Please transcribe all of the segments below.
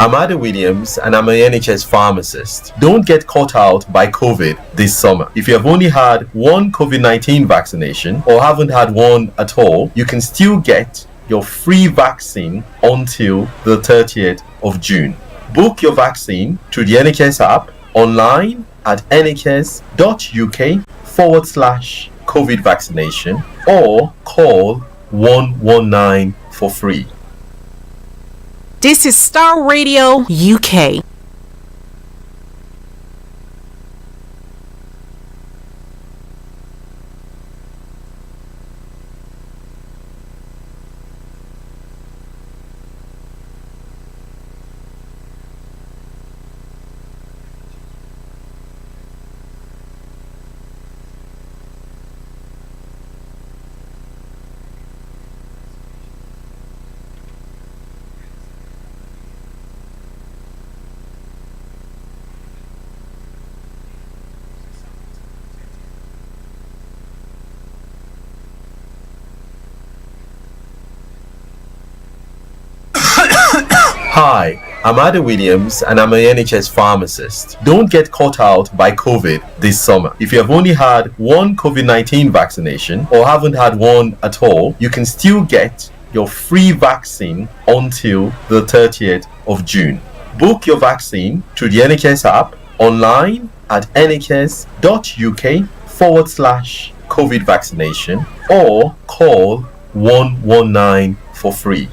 I'm Ada Williams and I'm an NHS pharmacist. Don't get caught out by COVID this summer. If you have only had one COVID-19 vaccination or haven't had one at all, you can still get your free vaccine until the 30th of June. Book your vaccine through the NHS app, online at nhs.uk/COVID vaccination, or call 119 for free. This is Star Radio UK. Hi, I'm Ada Williams and I'm an NHS pharmacist. Don't get caught out by COVID this summer. If you have only had one COVID-19 vaccination or haven't had one at all, you can still get your free vaccine until the 30th of June. Book your vaccine through the NHS app, online at nhs.uk/COVID vaccination, or call 119 for free.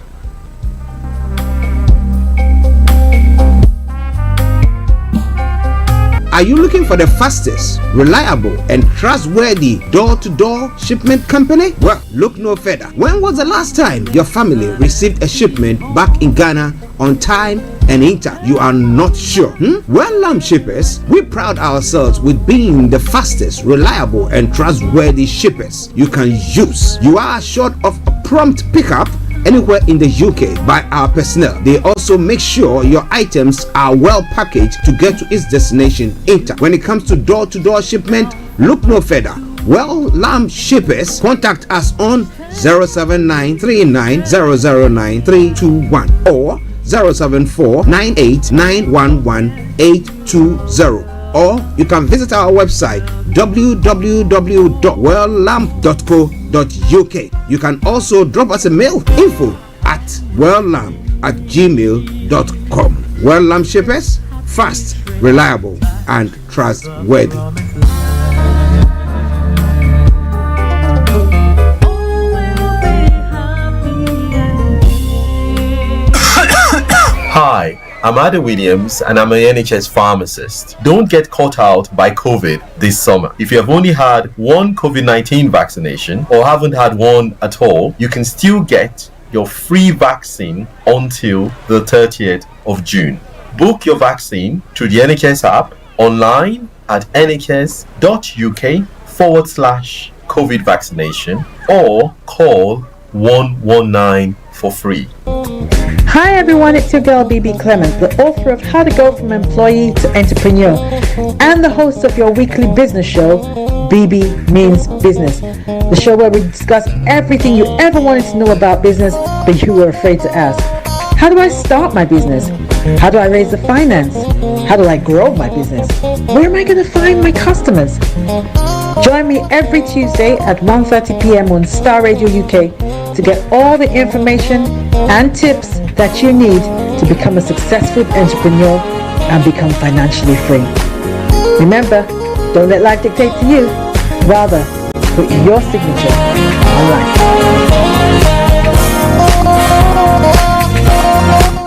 Are you looking for the fastest, reliable, and trustworthy door-to-door shipment company? Well, look no further. When was the last time your family received a shipment back in Ghana on time and intact? You are not sure? Well, Lamb Shippers, we pride ourselves with being the fastest, reliable, and trustworthy shippers you can use. You are assured of a prompt pickup anywhere in the UK by our personnel. They also make sure your items are well packaged to get to its destination intact. When it comes to door-to-door shipment, look no further. Well, Lamb Shippers, contact us on 07939009321 or 07498911820. Or you can visit our website www.welllamb.co.uk. You can also drop us a mail, info@welllamb@gmail.com. Well Lamb Shippers, fast, reliable, and trustworthy. Hi, I'm Ada Williams and I'm an NHS pharmacist. Don't get caught out by COVID this summer. If you have only had one COVID-19 vaccination or haven't had one at all, you can still get your free vaccine until the 30th of June. Book your vaccine through the NHS app, online at nhs.uk/COVID vaccination, or call 119 for free. Hi everyone, it's your girl BB Clement, the author of How to Go From Employee to Entrepreneur and the host of your weekly business show, BB Means Business, the show where we discuss everything you ever wanted to know about business but you were afraid to ask. How do I start my business? How do I raise the finance? How do I grow my business? Where am I going to find my customers? Join me every Tuesday at 1:30 p.m. on Star Radio UK to get all the information and tips that you need to become a successful entrepreneur and become financially free. Remember, don't let life dictate to you. Rather, put your signature on life.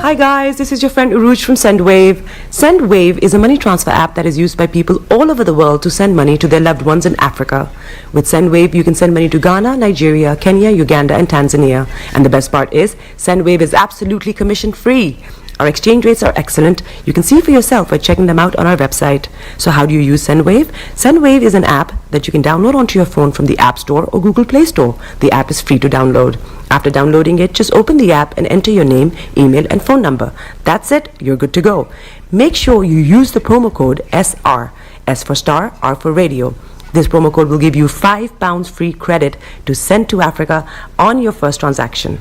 Hi guys, this is your friend Uruj from SendWave. SendWave is a money transfer app that is used by people all over the world to send money to their loved ones in Africa. With SendWave, you can send money to Ghana, Nigeria, Kenya, Uganda, and Tanzania. And the best part is, SendWave is absolutely commission free. Our exchange rates are excellent. You can see for yourself by checking them out on our website. So how do you use SendWave? SendWave is an app that you can download onto your phone from the App Store or Google Play Store. The app is free to download. After downloading it, just open the app and enter your name, email, and phone number. That's it. You're good to go. Make sure you use the promo code SR, S for star, R for radio. This promo code will give you £5 free credit to send to Africa on your first transaction.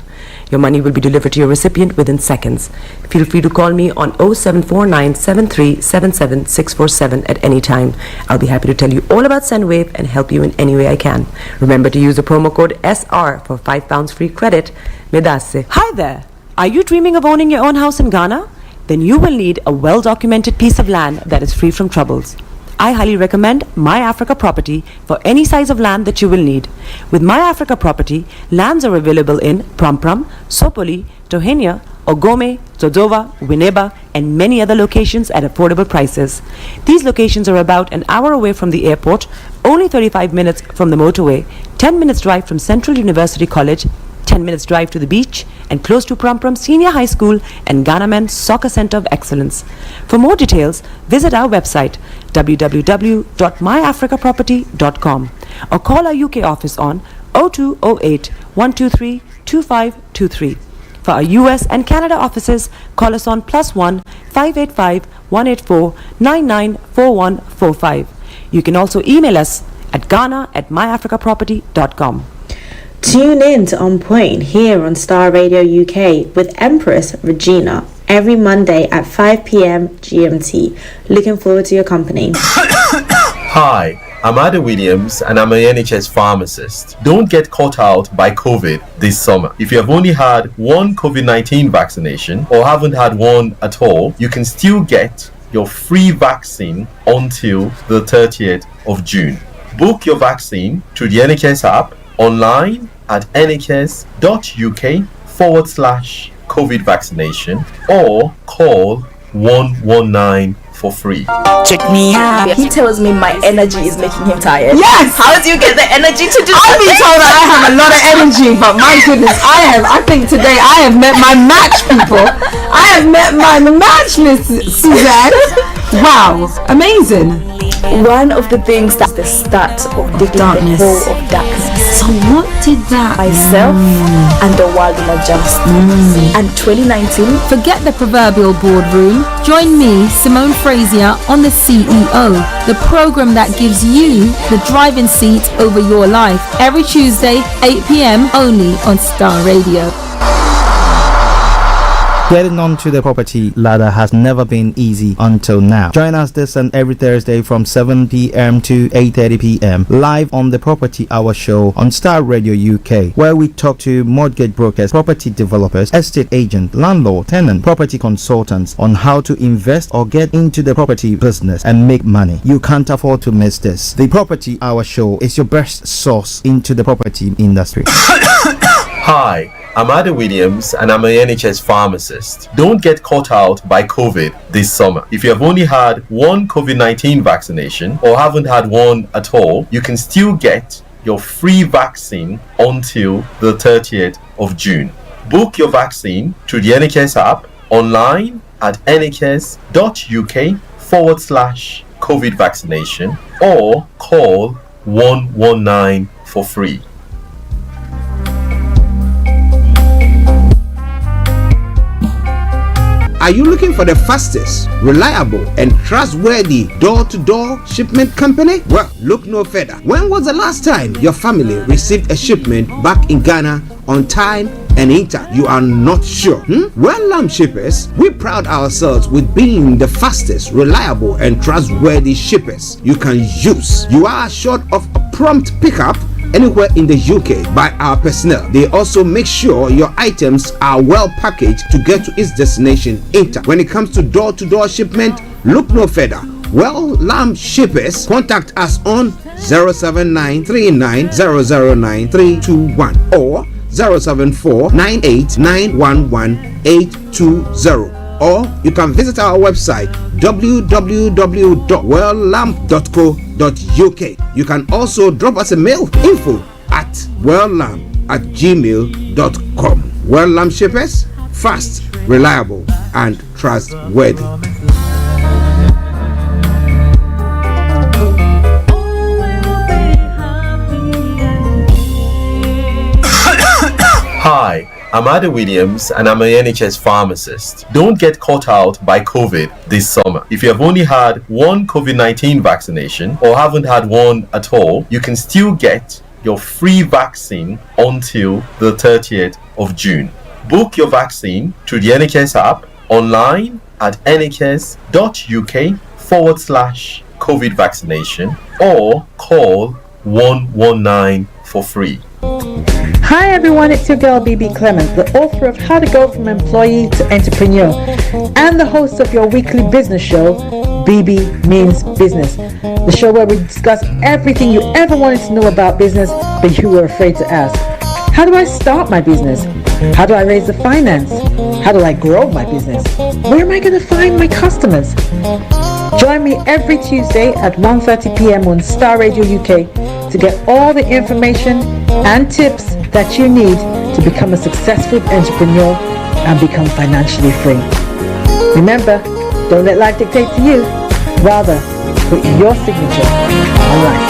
Your money will be delivered to your recipient within seconds. Feel free to call me on 0749 7377 647 at any time. I'll be happy to tell you all about SendWave and help you in any way I can. Remember to use the promo code SR for £5 free credit. Medase. Hi there. Are you dreaming of owning your own house in Ghana? Then you will need a well-documented piece of land that is free from troubles. I highly recommend My Africa Property for any size of land that you will need. With My Africa Property, lands are available in Pram, Sopoli, Tohenia, Ogome, Dodova, Winneba, and many other locations at affordable prices. These locations are about an hour away from the airport, only 35 minutes from the motorway, 10 minutes drive from Central University College, 10 minutes drive to the beach, and close to Pram Senior High School and Ghana Men's Soccer Center of Excellence. For more details, visit our website www.myafricaproperty.com or call our UK office on 0208 123 2523. For our US and Canada offices, call us on +1 585 184 994145. You can also email us at ghana@myafricaproperty.com. Tune in to On Point here on Star Radio UK with Empress Regina every Monday at 5 p.m. GMT. Looking forward to your company. Hi, I'm Ada Williams and I'm an NHS pharmacist. Don't get caught out by COVID this summer. If you have only had one COVID-19 vaccination or haven't had one at all, you can still get your free vaccine until the 30th of June. Book your vaccine through the NHS app, online at nhs.uk/COVID vaccination or call 119 for free. Check me out. He tells me my energy is making him tired. Yes! How do you get the energy to do I've been told that I have a lot of energy, but my goodness, I think today I have met my match, people. I have met my matchless Suzanne. Wow, amazing. One of the things that's the start of the Darkness. hole of darkness. So what did that? Myself and the world will adjust. And 2019, Forget the proverbial boardroom. Join me, Simone Frazier, on The CEO, the program that gives you the driving seat over your life. Every Tuesday, 8 p.m. only on Star Radio. Getting onto the property ladder has never been easy until now. Join us this and every Thursday from 7 p.m. to 8:30 p.m. live on the Property Hour show on Star Radio UK, where we talk to mortgage brokers, property developers, estate agents, landlord, tenant, property consultants on how to invest or get into the property business and make money. You can't afford to miss this. The Property Hour show is your best source into the property industry. Hi, I'm Ada Williams and I'm an NHS pharmacist. Don't get caught out by COVID this summer. If you have only had one COVID-19 vaccination or haven't had one at all, you can still get your free vaccine until the 30th of June. Book your vaccine through the NHS app, online at nhs.uk/COVID vaccination or call 119 for free. Are you looking for the fastest, reliable, and trustworthy door-to-door shipment company? Well, look no further. When was the last time your family received a shipment back in Ghana on time and in time? You are not sure? Well, Lamb Shippers, we pride ourselves with being the fastest, reliable, and trustworthy shippers you can use. You are assured of a prompt pickup anywhere in the UK by our personnel. They also make sure your items are well packaged to get to its destination in time. When it comes to door-to-door shipment, look no further. Well, Lamb Shippers, contact us on 07939009321 or 07498911820. Or you can visit our website www.welllamp.co.uk. You can also drop us a mail, info@welllamp@gmail.com. Well Lamp Shippers, fast, reliable, and trustworthy. Hi, I'm Ade Williams and I'm an NHS pharmacist. Don't get caught out by COVID this summer. If you have only had one COVID-19 vaccination or haven't had one at all, you can still get your free vaccine until the 30th of June. Book your vaccine through the NHS app, online at nhs.uk/COVID vaccination, or call 119 for free. Hi everyone, it's your girl BB Clement, the author of How to Go From Employee to Entrepreneur and the host of your weekly business show, BB Means Business, the show where we discuss everything you ever wanted to know about business but you were afraid to ask. How do I start my business? How do I raise the finance? How do I grow my business? Where am I going to find my customers? Join me every Tuesday at 1:30 p.m. on Star Radio UK to get all the information and tips that you need to become a successful entrepreneur and become financially free. Remember, don't let life dictate to you. Rather, put your signature on life.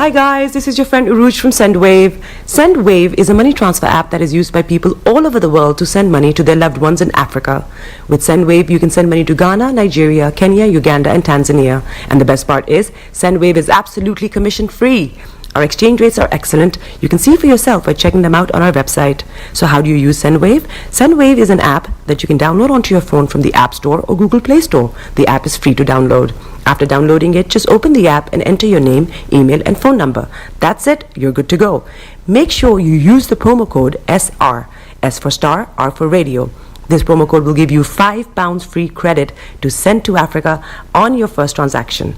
Hi guys, this is your friend Uruj from SendWave. SendWave is a money transfer app that is used by people all over the world to send money to their loved ones in Africa. With SendWave, you can send money to Ghana, Nigeria, Kenya, Uganda, and Tanzania. And the best part is, SendWave is absolutely commission free. Our exchange rates are excellent. You can see for yourself by checking them out on our website. So how do you use SendWave? SendWave is an app that you can download onto your phone from the App Store or Google Play Store. The app is free to download. After downloading it, just open the app and enter your name, email, and phone number. That's it. You're good to go. Make sure you use the promo code SR. S for star, R for radio. This promo code will give you £5 free credit to send to Africa on your first transaction.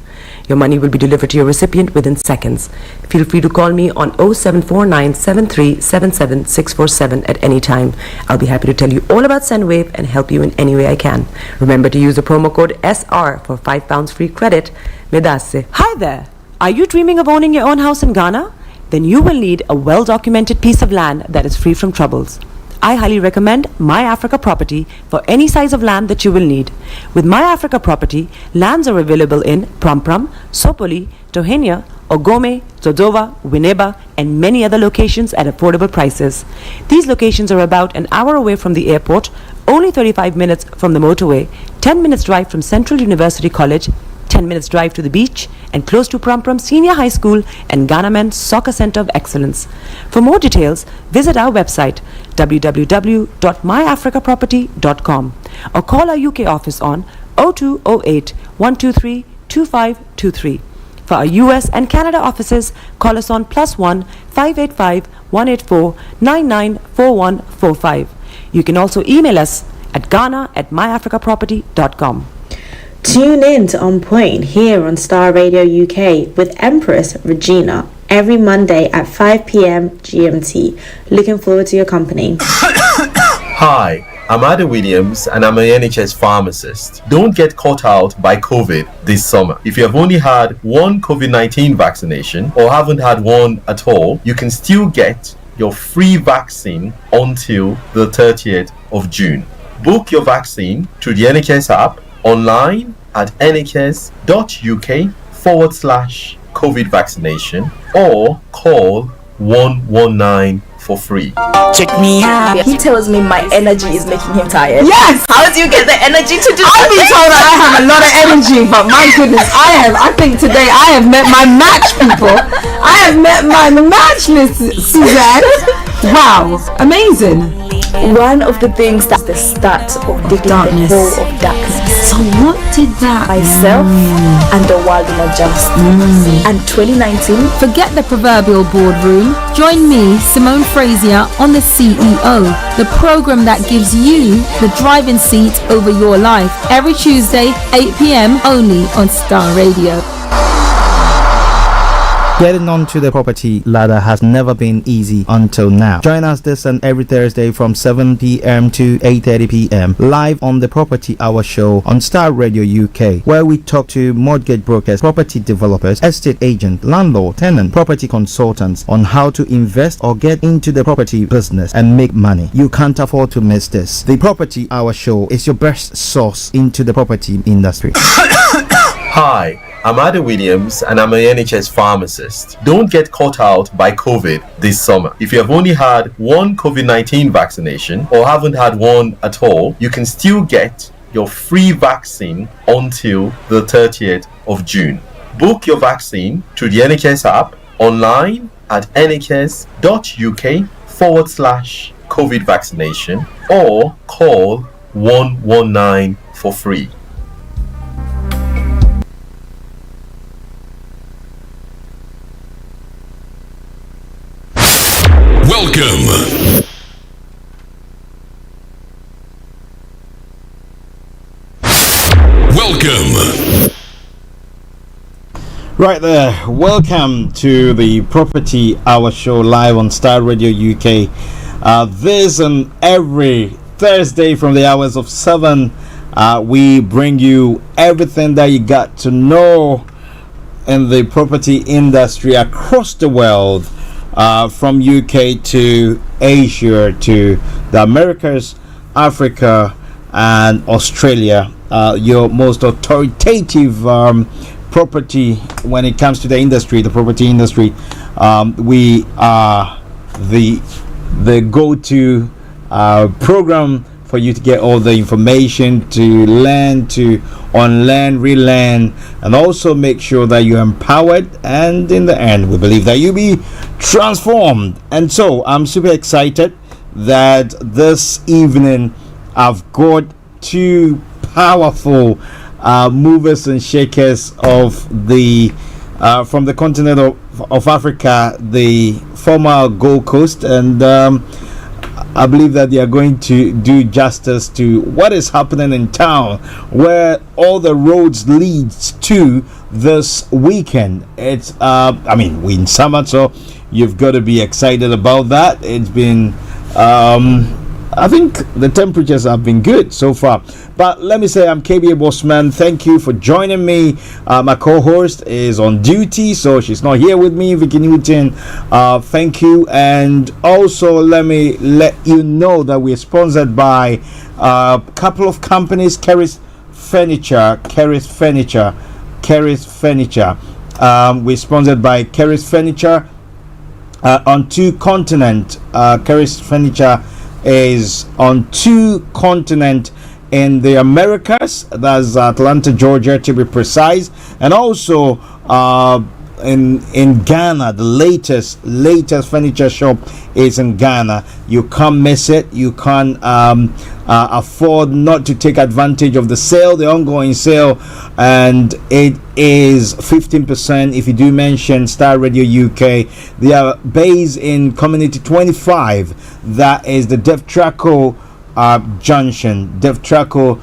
Your money will be delivered to your recipient within seconds. Feel free to call me on 0749 7377 647 at any time. I'll be happy to tell you all about SendWave and help you in any way I can. Remember to use the promo code SR for £5 free credit. Medasse. Hi there. Are you dreaming of owning your own house in Ghana? Then you will need a well-documented piece of land that is free from troubles. I highly recommend My Africa Property for any size of land that you will need. With My Africa Property, lands are available in Prampram, Sopoli, Tohenia, Ogome, Dodova, Winneba, and many other locations at affordable prices. These locations are about an hour away from the airport, only 35 minutes from the motorway, 10 minutes drive from Central University College, 10 minutes drive to the beach, and close to Prampram Senior High School and Ghanaman Soccer Center of Excellence. For more details, visit our website www.myafricaproperty.com or call our UK office on 0208 123 2523. For our US and Canada offices, call us on +1 585 184 994145. You can also email us at ghana@myafricaproperty.com. Tune in to On Point here on Star Radio UK with Empress Regina every Monday at 5 p.m. GMT. Looking forward to your company. Hi, I'm Ade Williams and I'm an NHS pharmacist. Don't get caught out by COVID this summer. If you have only had one COVID-19 vaccination or haven't had one at all, you can still get your free vaccine until the 30th of June. Book your vaccine through the NHS app, online at nhs.uk/COVID vaccination, or call 119 for free. Check me out. He tells me my energy is making him tired. Yes! How do you get the energy to do I've been told that I have a lot of energy, but my goodness, I think today I have met my match, people. I have met my match, Miss Suzanne. Wow, amazing. One of the things that's the start of the darkness. Of darkness. So what did that Myself and the world will adjust. And 2019. Forget the proverbial boardroom. Join me, Simone Frazier, on the CEO, the program that gives you the driving seat over your life. Every Tuesday, 8 p.m. only on Star Radio. Getting onto the property ladder has never been easy until now. Join us this and every Thursday from 7 p.m. to 8:30 p.m. live on the Property Hour show on Star Radio UK, where we talk to mortgage brokers, property developers, estate agents, landlord, tenant, property consultants on how to invest or get into the property business and make money. You can't afford to miss this. The Property Hour show is your best source into the property industry. Hi, I'm Ada Williams and I'm an NHS pharmacist. Don't get caught out by COVID this summer. If you have only had one COVID-19 vaccination or haven't had one at all, you can still get your free vaccine until the 30th of June. Book your vaccine through the NHS app, online at nhs.uk/COVID vaccination, or call 119 for free. Welcome. Right there, welcome to the Property Hour Show live on Star Radio UK. This and every Thursday from the hours of 7, we bring you everything that you got to know in the property industry across the world, from UK to Asia to the Americas, Africa, and Australia. Your most authoritative property when it comes to the industry, the property industry. We are the go-to program for you to get all the information, to learn, to unlearn, relearn, and also make sure that you're empowered, and in the end we believe that you'll be transformed. And so I'm super excited that this evening I've got two powerful movers and shakers of the from the continent of Africa, the former Gold Coast, and I believe that they are going to do justice to what is happening in town, where all the roads leads to this weekend. It's we in summer, so you've got to be excited about that. It's been I think the temperatures have been good so far. But let me say, I'm KBA Bossman. Thank you for joining me. My co-host is on duty, so she's not here with me, Vicky Newton. Thank you. And also, let me let you know that we're sponsored by a couple of companies. Keris Furniture. We're sponsored by Keris Furniture on two continents. Keris Furniture is on two continents in the Americas, that's Atlanta, Georgia to be precise, and also in Ghana. The latest furniture shop is in Ghana. You can't miss it. You can't afford not to take advantage of the sale, the ongoing sale, and it is 15% if you do mention Star Radio UK. They are based in Community 25. That is the Devtraco Junction, Devtraco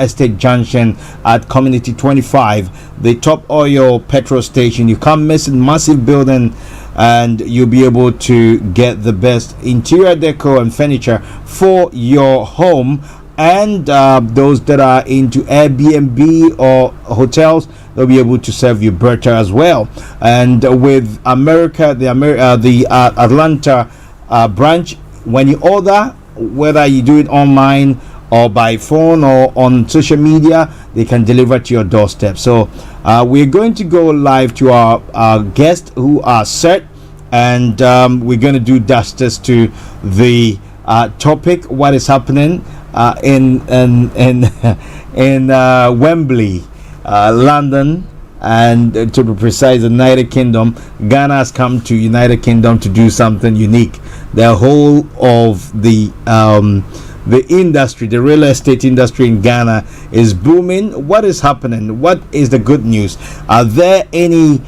Estate Junction at Community 25, the Top Oil petrol station. You can't miss it. Massive building, and you'll be able to get the best interior decor and furniture for your home. And those that are into Airbnb or hotels, they'll be able to serve you better as well. And with the Atlanta branch, when you order, whether you do it online or by phone or on social media, they can deliver to your doorstep. So we're going to go live to our guests who are set, and we're going to do justice to the topic, what is happening in Wembley, London, and to be precise, the United Kingdom. Ghana has come to United Kingdom to do something unique. The whole of the industry, the real estate industry in Ghana is booming. What is happening? What is the good news? Is there any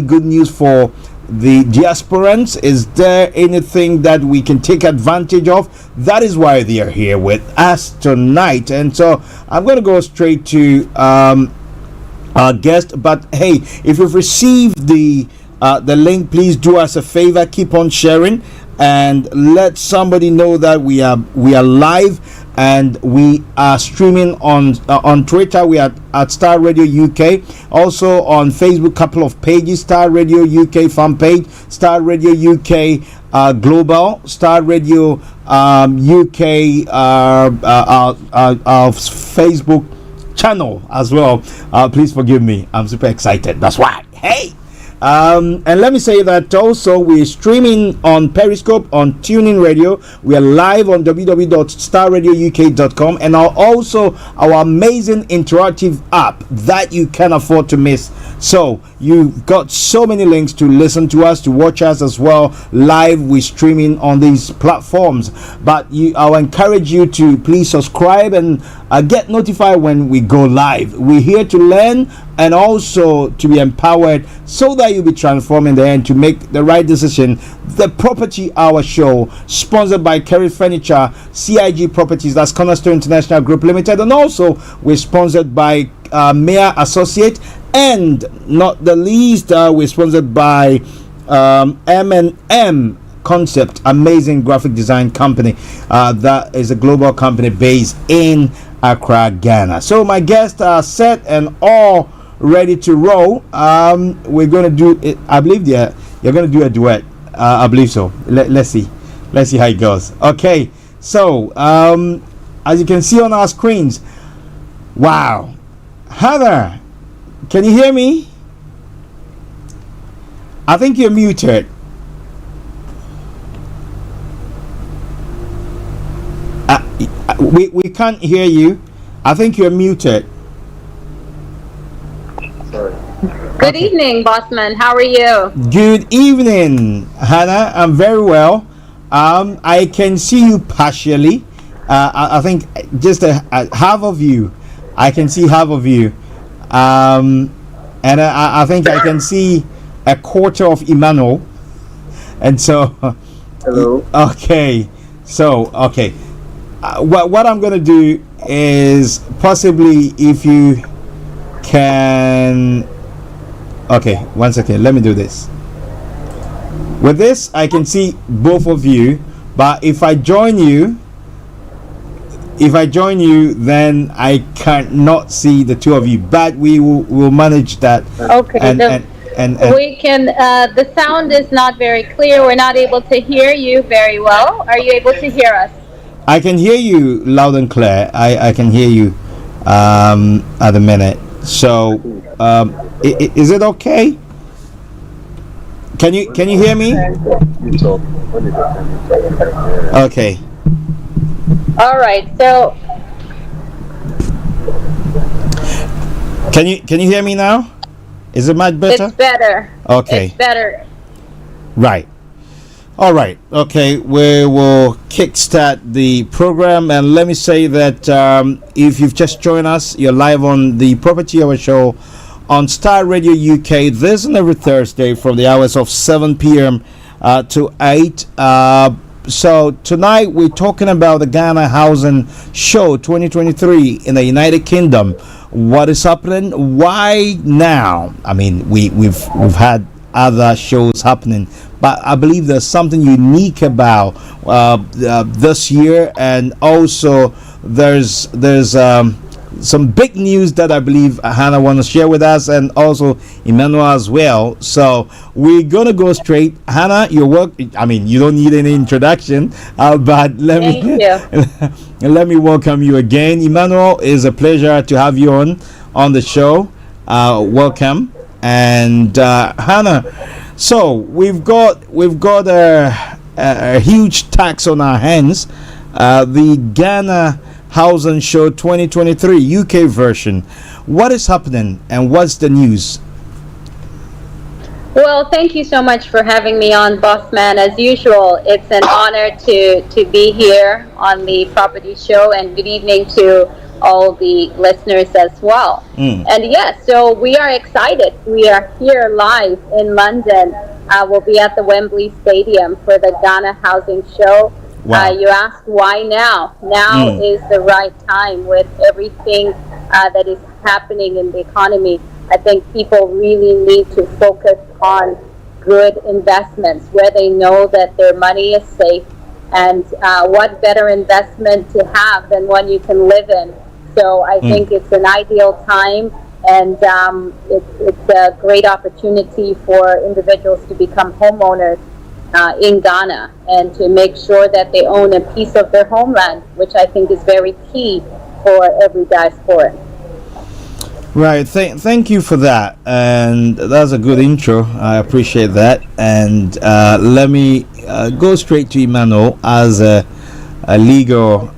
good news for the diasporans? Is there anything that we can take advantage of? That is why they are here with us tonight. And so I'm going to go straight to our guest. But hey, if you've received the link, please do us a favor, keep on sharing and let somebody know that we are live, and we are streaming on Twitter. We are at Star Radio UK, also on Facebook, couple of pages: Star Radio UK fan page, Star Radio UK Global, Star Radio UK our Facebook channel as well. Please forgive me. I'm super excited. That's why. Hey. And let me say that also we're streaming on Periscope, on TuneIn Radio. We are live on www.starradiouk.com, and also our amazing interactive app that you can afford to miss. So you've got so many links to listen to us, to watch us as well live. We're streaming on these platforms, but I'll encourage you to please subscribe and get notified when we go live. We're here to learn and also to be empowered so that you'll be transformed in the end to make the right decision. The Property Hour Show, sponsored by Kerry Furniture, CIG Properties, that's Cornerstone International Group Limited, and also we're sponsored by Mayor Associate, and not the least, we're sponsored by M&M Concept, amazing graphic design company that is a global company based in Accra, Ghana. So my guests are set and all ready to roll. We're going to do it. I believe you're going to do a duet. I believe so. Let's see how it goes. Okay, so as you can see on our screens, wow, Heather, can you hear me? I think you're muted. We can't hear you. I think you're muted. Good evening, Bossman. How are you? Good evening, Hannah. I'm very well. I can see you partially. I think just a half of you. I can see half of you. And I think I can see a quarter of Emmanuel. And so, hello. Okay. So, okay. What I'm going to do is possibly if you can. Okay, one second. Let me do this. With this, I can see both of you, but if I join you, then I cannot see the two of you. But we will manage that. Okay. And we can. The sound is not very clear. We're not able to hear you very well. Are you able to hear us? I can hear you loud and clear. I can hear you at the minute. So is it okay? Can you hear me? Okay. All right. So can you hear me now? Is it much better? it's better. Okay. It's better. Right. All right. Okay. We will kickstart the program, and let me say that if you've just joined us, you're live on the Property Hour Show on Star Radio UK. This and every Thursday from the hours of 7 p.m. To 8. So tonight we're talking about the Ghana Housing Show 2023 in the United Kingdom. What is happening? Why now? I mean, we've had other shows happening, but I believe there's something unique about this year, and also there's some big news that I believe Hannah wants to share with us, and also Emmanuel as well. So we're gonna go straight. Hannah, your work. I mean, you don't need any introduction, but let me welcome you again. Emmanuel, it's a pleasure to have you on the show. Welcome. And Hannah, so we've got a huge tax on our hands. The Ghana Housing Show 2023 UK version. What is happening and what's the news? Well, thank you so much for having me on, Bossman. As usual, it's an honor to be here on the Property Show, and good evening to all the listeners as well. And yes, so we are excited. We are here live in London. We'll be at the Wembley Stadium for the Ghana Housing Show. Wow. You asked why now? Now is the right time with everything that is happening in the economy. I think people really need to focus on good investments where they know that their money is safe, and what better investment to have than one you can live in. So I think it's an ideal time, and it's a great opportunity for individuals to become homeowners. in Ghana, and to make sure that they own a piece of their homeland, which I think is very key for every diasporan. Right. Thank you for that, and that's a good intro. I appreciate that. And let me go straight to Emmanuel as a legal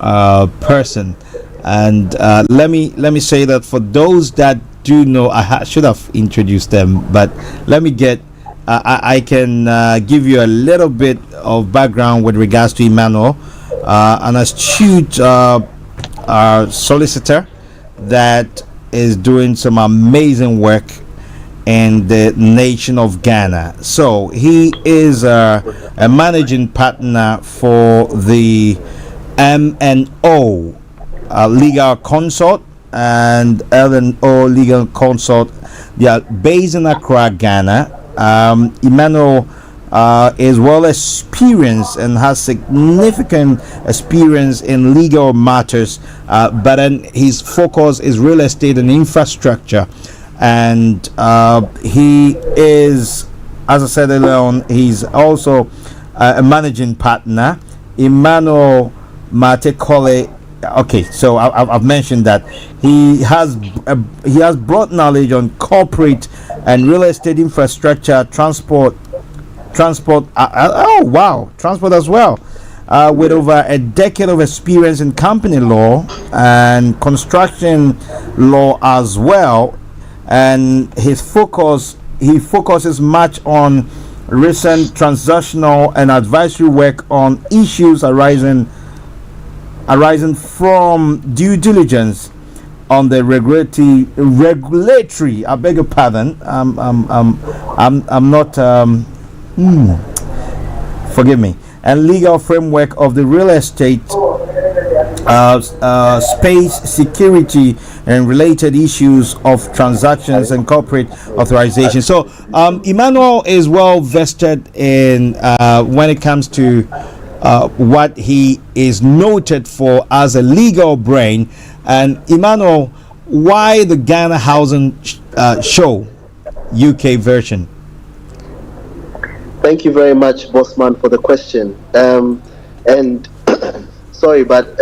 person, and let me say that for those that do know, I should have introduced them, but let me get. I can give you a little bit of background with regards to Emmanuel, an astute solicitor that is doing some amazing work in the nation of Ghana. So he is a managing partner for the M&O Legal Consult and L&O Legal Consult. They are based in Accra, Ghana. Emmanuel is well experienced and has significant experience in legal matters, but then his focus is real estate and infrastructure, and he is, as I said earlier on, he's also a managing partner. Emmanuel Mate-Kole. Okay, so I've mentioned that he has broad knowledge on corporate and real estate infrastructure, transport transport as well, with over a decade of experience in company law and construction law as well. And he focuses much on recent transactional and advisory work on issues arising from due diligence on the regulatory. I beg your pardon. I'm not. Forgive me. And legal framework of the real estate space, security, and related issues of transactions and corporate authorization. So, Emmanuel is well vested in when it comes to what he is noted for as a legal brain. And Emmanuel, why the Ghana Housing Show UK version? Thank you very much, Bossman, for the question. And sorry, but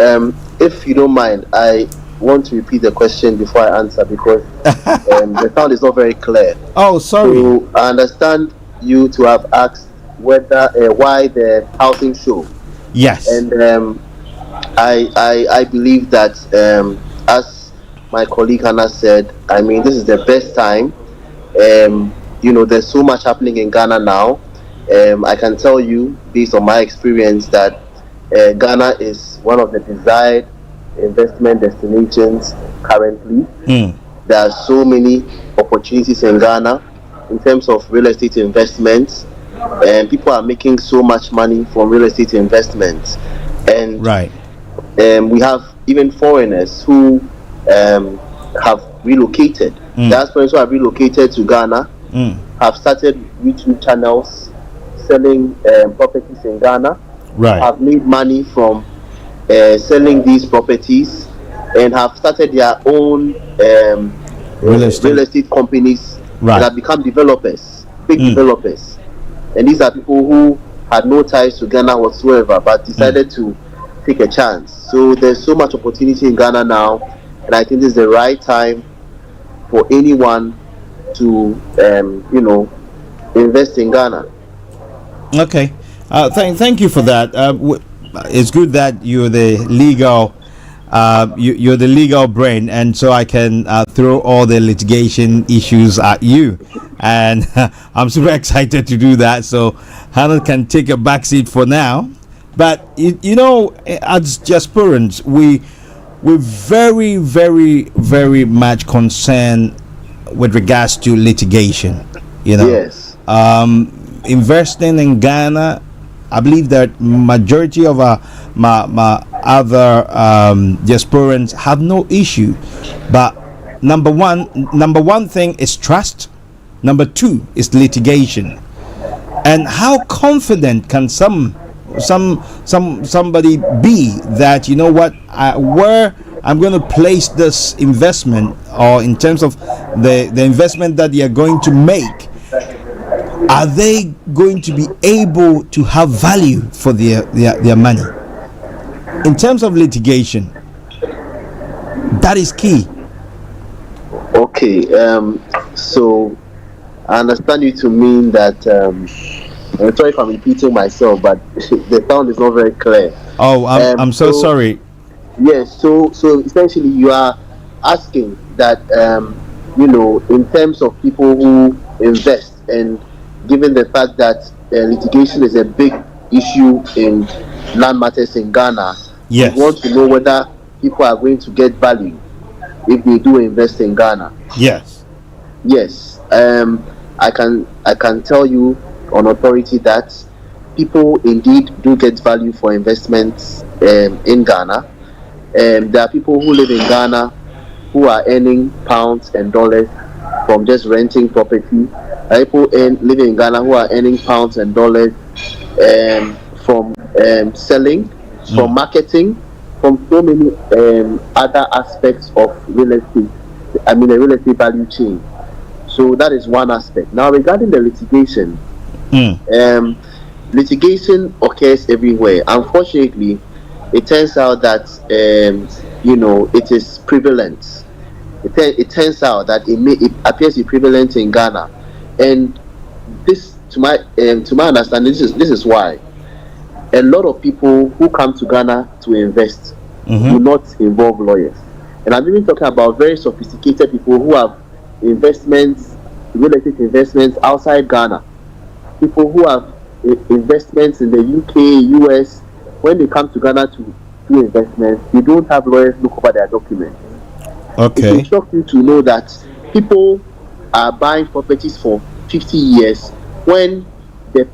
if you don't mind, I want to repeat the question before I answer, because the sound is not very clear. Oh, sorry. So I understand you to have asked whether why the housing show. Yes. And I believe that, as my colleague Hannah said, I mean, this is the best time. There's so much happening in Ghana now. I can tell you, based on my experience, that Ghana is one of the desired investment destinations currently. There are so many opportunities in Ghana in terms of real estate investments, and people are making so much money from real estate investments. And right. We have even foreigners who have relocated. Diasporans who have relocated to Ghana have started YouTube channels selling properties in Ghana. Right. Have made money from selling these properties, and have started their own real estate companies. Right. And have become developers, big developers. And these are people who had no ties to Ghana whatsoever, but decided to take a chance. So there's so much opportunity in Ghana now, and I think this is the right time for anyone to invest in Ghana. Okay. Thank you for that. It's good that you're the legal you're the legal brain, and so I can throw all the litigation issues at you, and I'm super excited to do that. So Hannah can take a backseat for now. But as Jasperans, we're very, very, very much concerned with regards to litigation. Yes. Investing in Ghana, I believe that majority of my other Jasperans have no issue. But number one thing is trust. Number two is litigation. And how confident can somebody be that, where I'm going to place this investment, or in terms of the investment that they are going to make, are they going to be able to have value for their money? In terms of litigation, that is key. Okay, so I understand you to mean that, I'm sorry if I'm repeating myself, but the sound is not very clear. Oh, I'm so sorry. Yes, so essentially you are asking that, in terms of people who invest, and given the fact that litigation is a big issue in land matters in Ghana, yes, we want to know whether people are going to get value if they do invest in Ghana. Yes. Yes. I can tell you on authority that people indeed do get value for investments in Ghana. There are people who live in Ghana who are earning pounds and dollars from just renting property. There are people living in Ghana who are earning pounds and dollars from selling, from marketing, from so many other aspects of real estate. I mean, the real estate value chain. So that is one aspect. Now, regarding the litigation, litigation occurs everywhere. Unfortunately, it turns out that it is prevalent. It turns out that it appears to be prevalent in Ghana, and this, to my understanding, this is why a lot of people who come to Ghana to invest do not involve lawyers. And I'm even talking about very sophisticated people who have investments, real estate investments outside Ghana. People who have investments in the UK, US. When they come to Ghana to do investments, they don't have lawyers look over their documents. Okay. It will shock you to know that people are buying properties for 50 years when the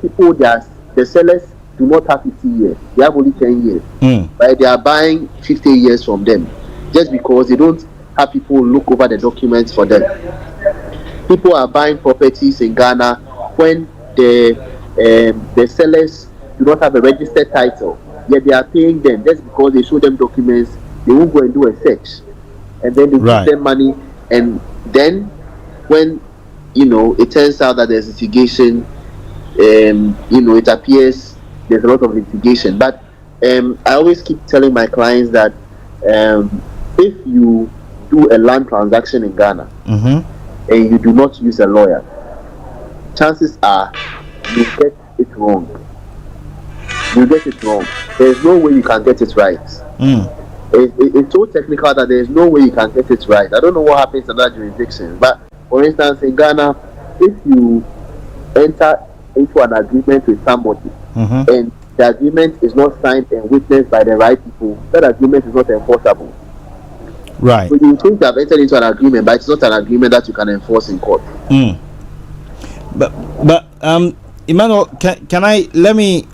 sellers do not have 50 years. They have only 10 years. But they are buying 50 years from them just because they don't have people look over the documents for them. People are buying properties in Ghana when the sellers do not have a registered title. Yet they are paying them just because they show them documents. They won't go and do a search, and then they give them money. And then when it turns out that there's litigation, it appears there's a lot of litigation. But I always keep telling my clients that if you do a land transaction in Ghana and you do not use a lawyer, chances are you get it wrong. You get it wrong. There's no way you can get it right. It's so technical that there's no way you can get it right. I don't know what happens in other jurisdictions, but for instance, in Ghana, if you enter into an agreement with somebody and the agreement is not signed and witnessed by the right people, that agreement is not enforceable. Right. So you think you have entered into an agreement, but it's not an agreement that you can enforce in court. But Emmanuel, let me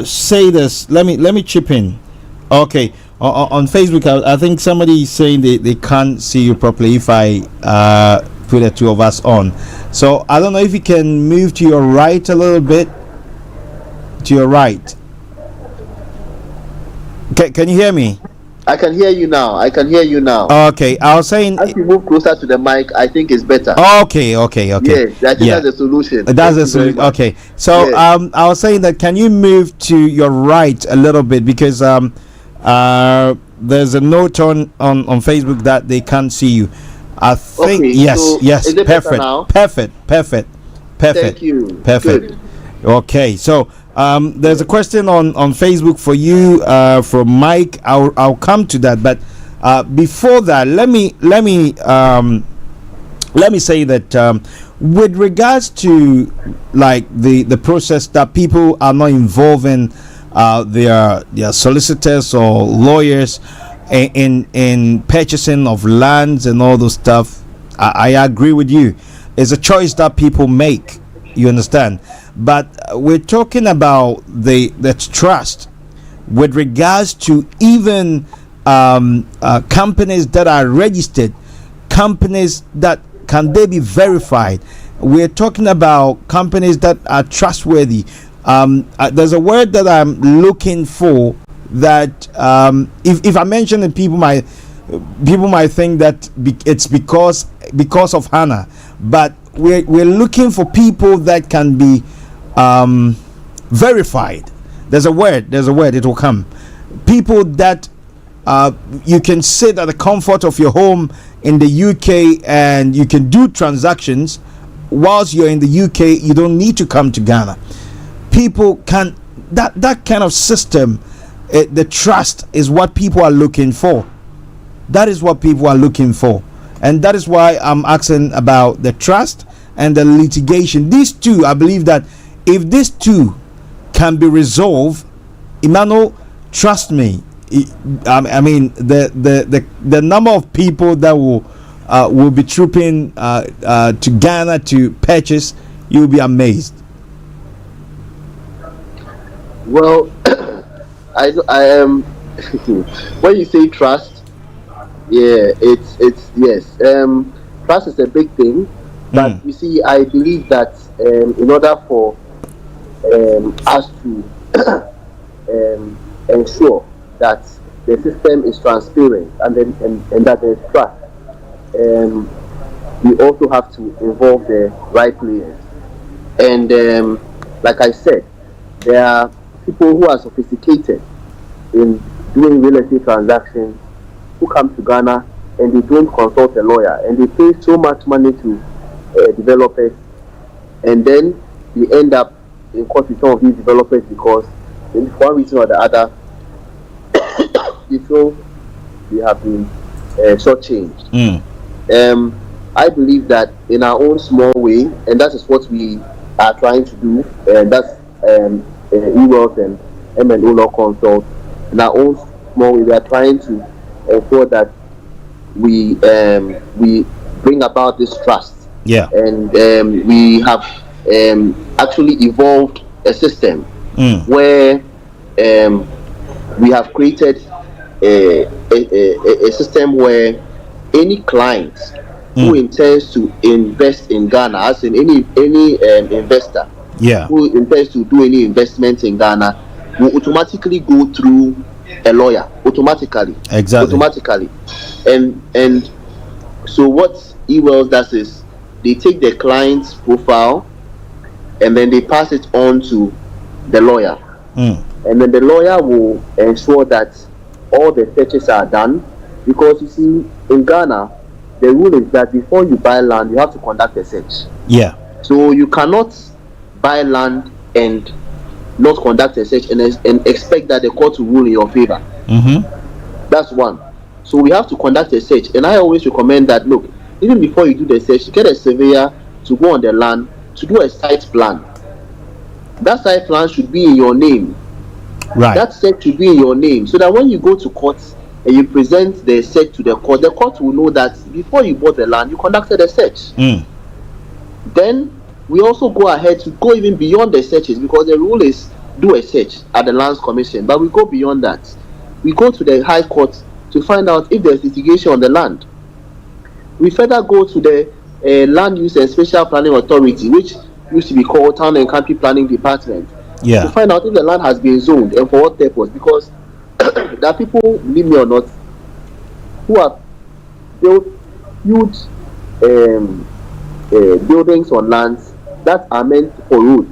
say this. Let me chip in. Okay. On Facebook, I think somebody is saying they can't see you properly if I put the two of us on. So I don't know if you can move to your right a little bit. To your right. Can you hear me? I can hear you now. Okay, I was saying, as you move closer to the mic, I think it's better. Okay. Yes, I think that's the solution. That's the solution. Okay, so yes. I was saying that, can you move to your right a little bit, because there's a note on Facebook that they can't see you. I think yes, so yes, is it perfect, better now? perfect. Thank you. Perfect. Good. Okay, so there's a question on Facebook for you from Mike. I'll come to that, but before that, let me say that with regards to like the process that people are not involving their solicitors or lawyers in purchasing of lands and all those stuff, I agree with you. It's a choice that people make, you understand, but we're talking about the trust with regards to even companies that are registered, companies that can they be verified. We're talking about companies that are trustworthy. There's a word that I'm looking for that if I mention it, people might think that it's because of Hannah, but we're looking for people that can be verified. There's a word, it will come. People that you can sit at the comfort of your home in the UK and you can do transactions whilst you're in the UK. You don't need to come to Ghana. People can, that kind of system, the trust is what people are looking for. That is what people are looking for. And that is why I'm asking about the trust and the litigation. These two, I believe that if these two can be resolved, Emmanuel, trust me, I mean the number of people that will be trooping to Ghana to purchase, you'll be amazed. Well, I am. When you say trust, yeah, it's yes. Trust is a big thing, but you see, I believe that in order for us to ensure that the system is transparent and that there is trust, we also have to involve the right players. And like I said, there are people who are sophisticated in doing real estate transactions who come to Ghana and they don't consult a lawyer and they pay so much money to developers, and then they end up in court with some of these developers because for one reason or the other they feel they have been shortchanged. I believe that in our own small way, and that is what we are trying to do, and that's E-Wealth and M&O Law Consult. In our own small way, we are trying to ensure that we bring about this trust. Yeah. And we have actually evolved a system where we have created a system where any client who intends to invest in Ghana, as in any investor who intends to do any investment in Ghana, will automatically go through a lawyer automatically. And so what E-Wealth does is they take the client's profile and then they pass it on to the lawyer, and then the lawyer will ensure that all the searches are done, because you see in Ghana the rule is that before you buy land you have to conduct a search. So you cannot buy land and not conduct a search and expect that the court will rule in your favor. That's one. So we have to conduct a search, and I always recommend that, look, even before you do the search, get a surveyor to go on the land to do a site plan. That site plan should be in your name. That search should be in your name, so that when you go to court and you present the search to the court will know that before you bought the land you conducted a search. Then we also go ahead to go even beyond the searches, because the rule is do a search at the Lands Commission, but we go beyond that. We go to the High Court to find out if there's litigation on the land. We further go to the Land Use and Special Planning Authority, which used to be called Town and Country Planning Department, to find out if the land has been zoned and for what purpose, because there are people, believe me or not, who have built huge buildings on lands that are meant for roads.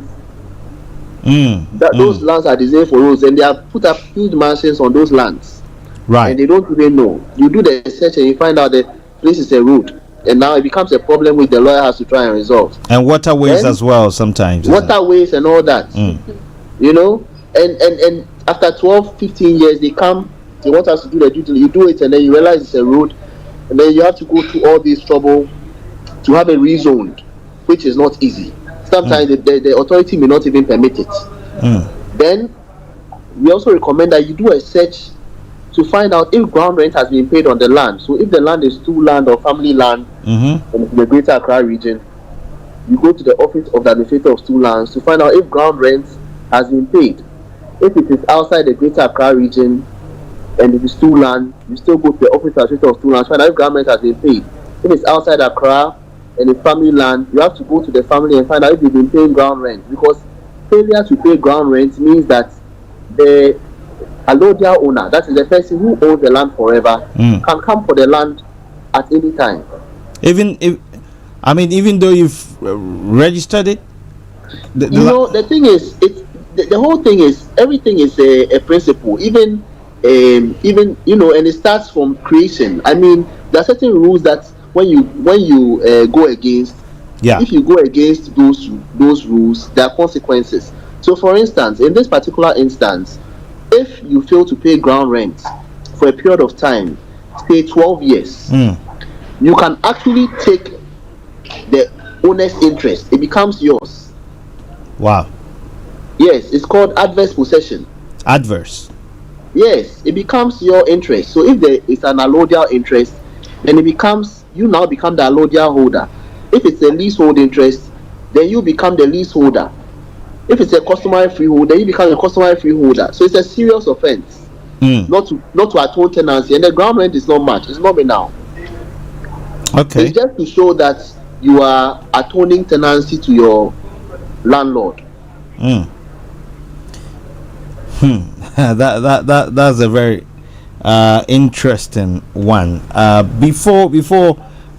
Those lands are designed for roads, and they have put up huge mansions on those lands, and they don't even know. You do the search and you find out that this is a road, and now it becomes a problem which the lawyer has to try and resolve. And waterways as well sometimes. Waterways and all that. You know, and after 12-15 years they come, they want us to do the duty. You do it and then you realize it's a road, and then you have to go through all this trouble to have it rezoned, which is not easy. Sometimes the authority may not even permit it. Then we also recommend that you do a search to find out if ground rent has been paid on the land. So if the land is stool land or family land in the Greater Accra region, you go to the office of the administrator of stool lands to find out if ground rent has been paid. If it is outside the Greater Accra region and it is stool land, you still go to the office of the administrator of stool lands to find out if ground rent has been paid. If it's outside Accra and it's family land, you have to go to the family and find out if they've been paying ground rent, because failure to pay ground rent means that the allodial owner, that is the person who owns the land forever, can come for the land at any time. Even if I mean, even though you've registered it, the thing is, the whole thing is, everything is a principle. Even and it starts from creation. I mean, there are certain rules that when you go against, if you go against those rules, there are consequences. So, for instance, in this particular instance, if you fail to pay ground rent for a period of time, say 12 years, you can actually take the owner's interest. It becomes yours. Wow. Yes, it's called adverse possession. Adverse. Yes, it becomes your interest. So if there is an allodial interest, then you now become the allodial holder. If it's a leasehold interest, then you become the leaseholder. If it's a customary freehold, then you become a customary freeholder. So it's a serious offense. Not to atone tenancy, and the ground rent is not much. It's not now. Okay. It's just to show that you are atoning tenancy to your landlord. That's a very interesting one. Before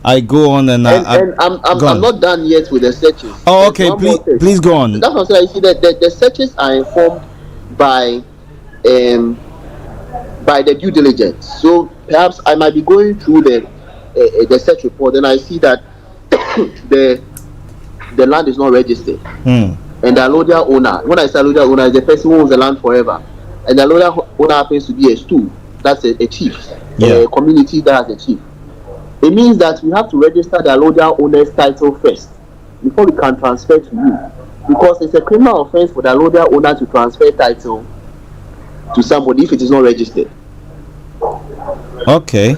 I go on I'm not done yet with the searches. Oh, okay. Please go on. That's what I see that the searches are informed by the due diligence. So perhaps I might be going through the search report, and I see that the land is not registered. And the allodial owner, when I say allodial owner, is the person who owns the land forever. And the allodial owner happens to be a stew. That's a chief. A community that has a chief. It means that we have to register the allodial owner's title first before we can transfer to you. Because it's a criminal offense for the allodial owner to transfer title to somebody if it is not registered. Okay.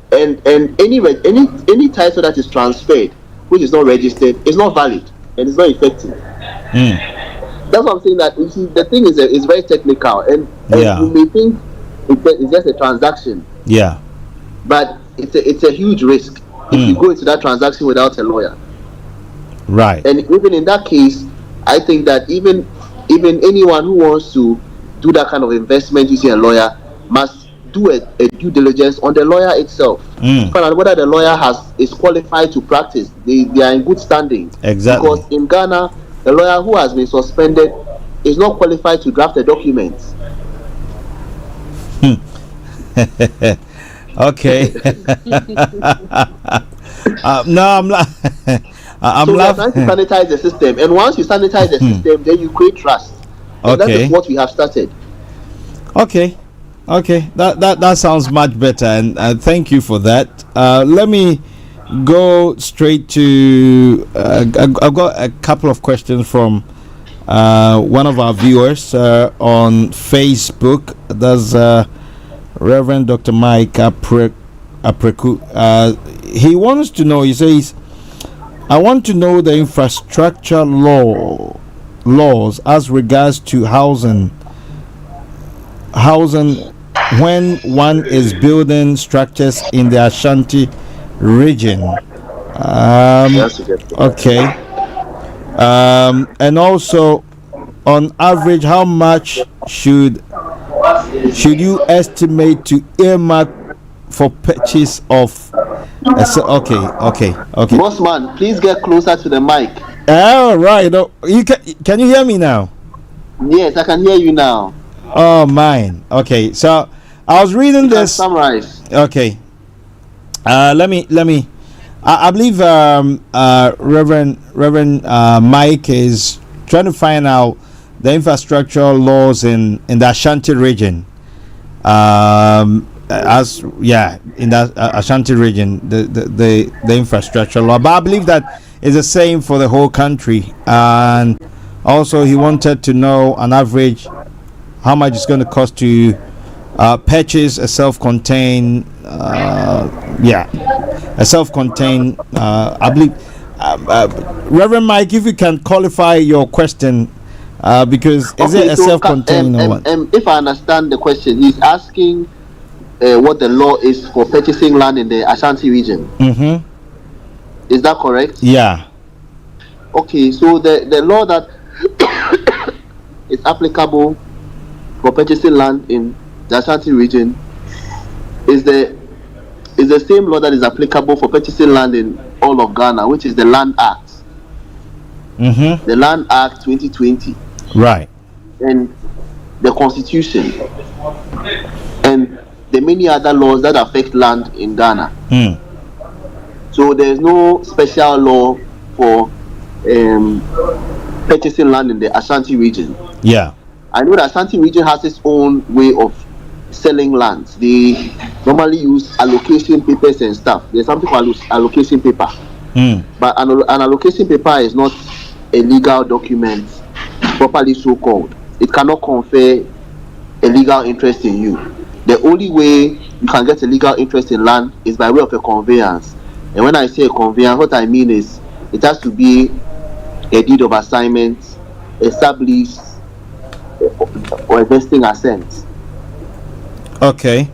And any title that is transferred which is not registered is not valid and it's not effective. That's what I'm saying. That you see, the thing is very technical, and you may think it's just a transaction. Yeah. But it's a huge risk if you go into that transaction without a lawyer. Right. And even in that case, I think that even anyone who wants to do that kind of investment using a lawyer must do a due diligence on the lawyer itself. Find out whether the lawyer is qualified to practice. They are in good standing. Exactly. Because in Ghana, the lawyer who has been suspended is not qualified to draft a document. Okay. No, I'm trying to sanitize the system, and once you sanitize the system, then you create trust. And that is what we have started. Okay, that sounds much better, and thank you for that. Let me go straight to. I've got a couple of questions from one of our viewers on Facebook. That's Reverend Dr. Mike Apreku. He wants to know. He says, "I want to know the infrastructure laws as regards to housing when one is building structures in the Ashanti region." Okay. And also, on average, how much should you estimate to earmark for purchase of okay. Bossman, please get closer to the mic. All right. Can you hear me now? Yes, I can hear you now. Oh, mine. Okay, so I was reading this. Summarize. Okay. Let me. I believe Reverend Mike is trying to find out the infrastructural laws in the Ashanti region. In that Ashanti region, the infrastructure law. But I believe that is the same for the whole country. And also, he wanted to know on average how much it's going to cost to purchase a self-contained, I believe, Reverend Mike, if you can qualify your question, because is it a self-contained or what? If I understand the question, he's asking what the law is for purchasing land in the Ashanti region. Mm-hmm. Is that correct? Yeah. Okay, so the law that is applicable for purchasing land in the Ashanti region is the same law that is applicable for purchasing land in all of Ghana, which is the Land Act. The Land Act 2020. Right. And the Constitution. And the many other laws that affect land in Ghana. So there's no special law for purchasing land in the Ashanti region. Yeah. I know the Ashanti region has its own way of selling lands. They normally use allocation papers and stuff. There's something called allocation paper. But an allocation paper is not a legal document, properly so called. It cannot confer a legal interest in you. The only way you can get a legal interest in land is by way of a conveyance. And when I say a conveyance, what I mean is it has to be a deed of assignment, established, or a vesting assent. Okay.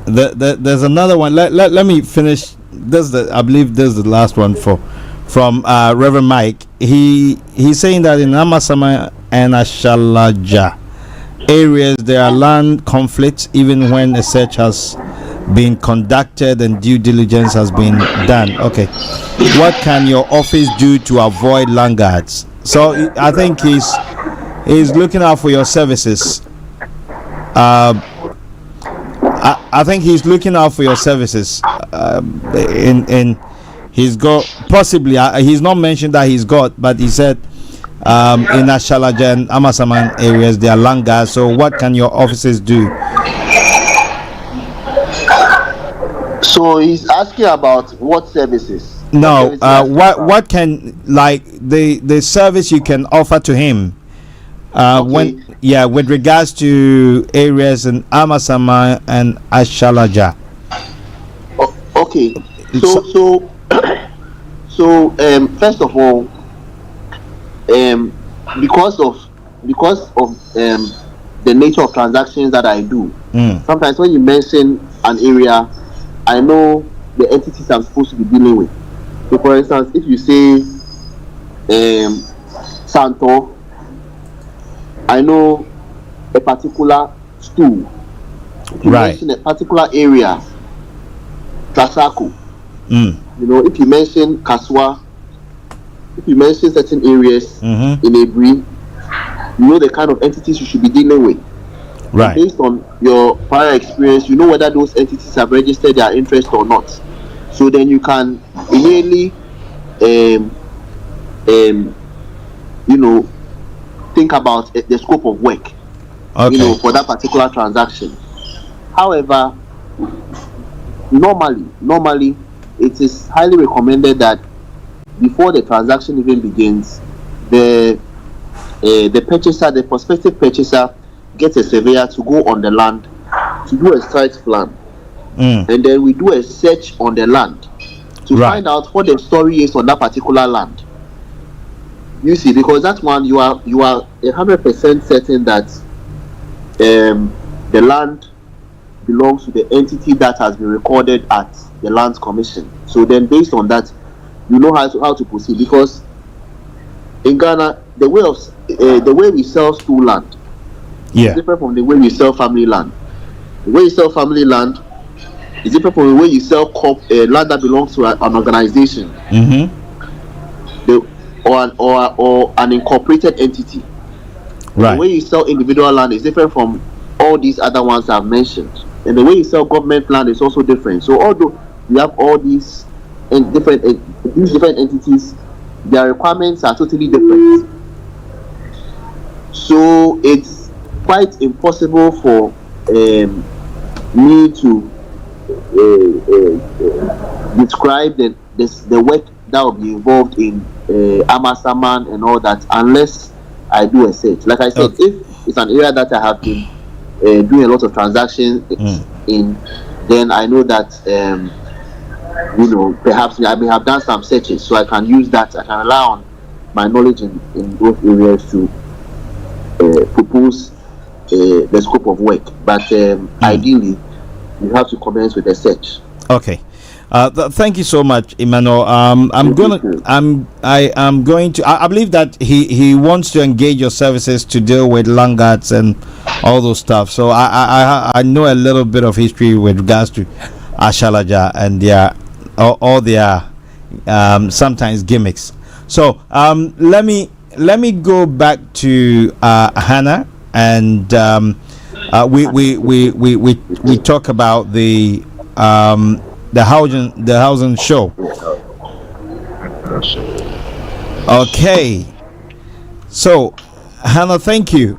There's another one. Let me finish. I believe this is the last one from Reverend Mike. He's saying that in Amasama and Ashalaja areas there are land conflicts even when a search has been conducted and due diligence has been done. Okay, what can your office do to avoid land guards? So I think he's looking out for your services. I think he's looking out for your services. In he's got possibly he's not mentioned that he's got, but he said in Ashalaja and Amasaman areas there are land guards. So what can your offices do? So he's asking about what services? No, what can, like, the service you can offer to him when with regards to areas in Amasama and Ashalaja. Okay, so first of all, because of the nature of transactions that I do, sometimes when you mention an area, I know the entities I'm supposed to be dealing with. So for instance, if you say Santo, I know a particular stool. If you mention a particular area, Tasaku, you know, if you mention Kaswa, if you mention certain areas in Ebri, you know the kind of entities you should be dealing with. Right. Based on your prior experience, you know whether those entities have registered their interest or not. So then you can immediately, you know, think about the scope of work, you know, for that particular transaction. However, normally, it is highly recommended that before the transaction even begins, the purchaser, the prospective purchaser, gets a surveyor to go on the land to do a site plan, and then we do a search on the land to find out what the story is on that particular land. You see, because that one you are 100% certain that the land belongs to the entity that has been recorded at the Lands Commission. So then, based on that, you know how to proceed. Because in Ghana, the way we sell stool land is different from the way we sell family land. The way you sell family land is different from the way you sell land that belongs to an organization, or an incorporated entity. Right. The way you sell individual land is different from all these other ones I've mentioned, and the way you sell government land is also different. So although you have all these different entities, their requirements are totally different. So it's quite impossible for me to describe the work that will be involved in Amasaman and all that unless I do a search. Like I said, if it's an area that I have been doing a lot of transactions in, then I know that you know, perhaps I may have done some searches, so I can use that. I can rely on my knowledge in those areas to propose the scope of work. But ideally, you have to commence with a search. Okay. Thank you so much, Emmanuel. I'm gonna, I am going to. I believe that he wants to engage your services to deal with laggards and all those stuff. So I know a little bit of history with regards to Ashalaja and their all their sometimes gimmicks. So let me go back to Hannah, and we talk about the housing show. Okay, so Hannah, thank you.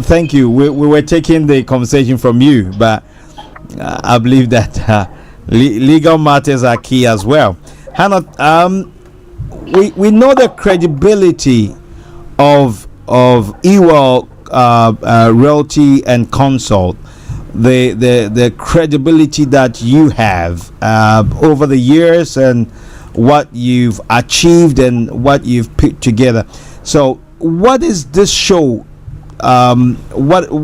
Thank you. We were taking the conversation from you, but I believe that legal matters are key as well. Hannah, we know the credibility of Ewell Realty and Consult, the credibility that you have over the years, and what you've achieved and what you've put together. So what is this show? What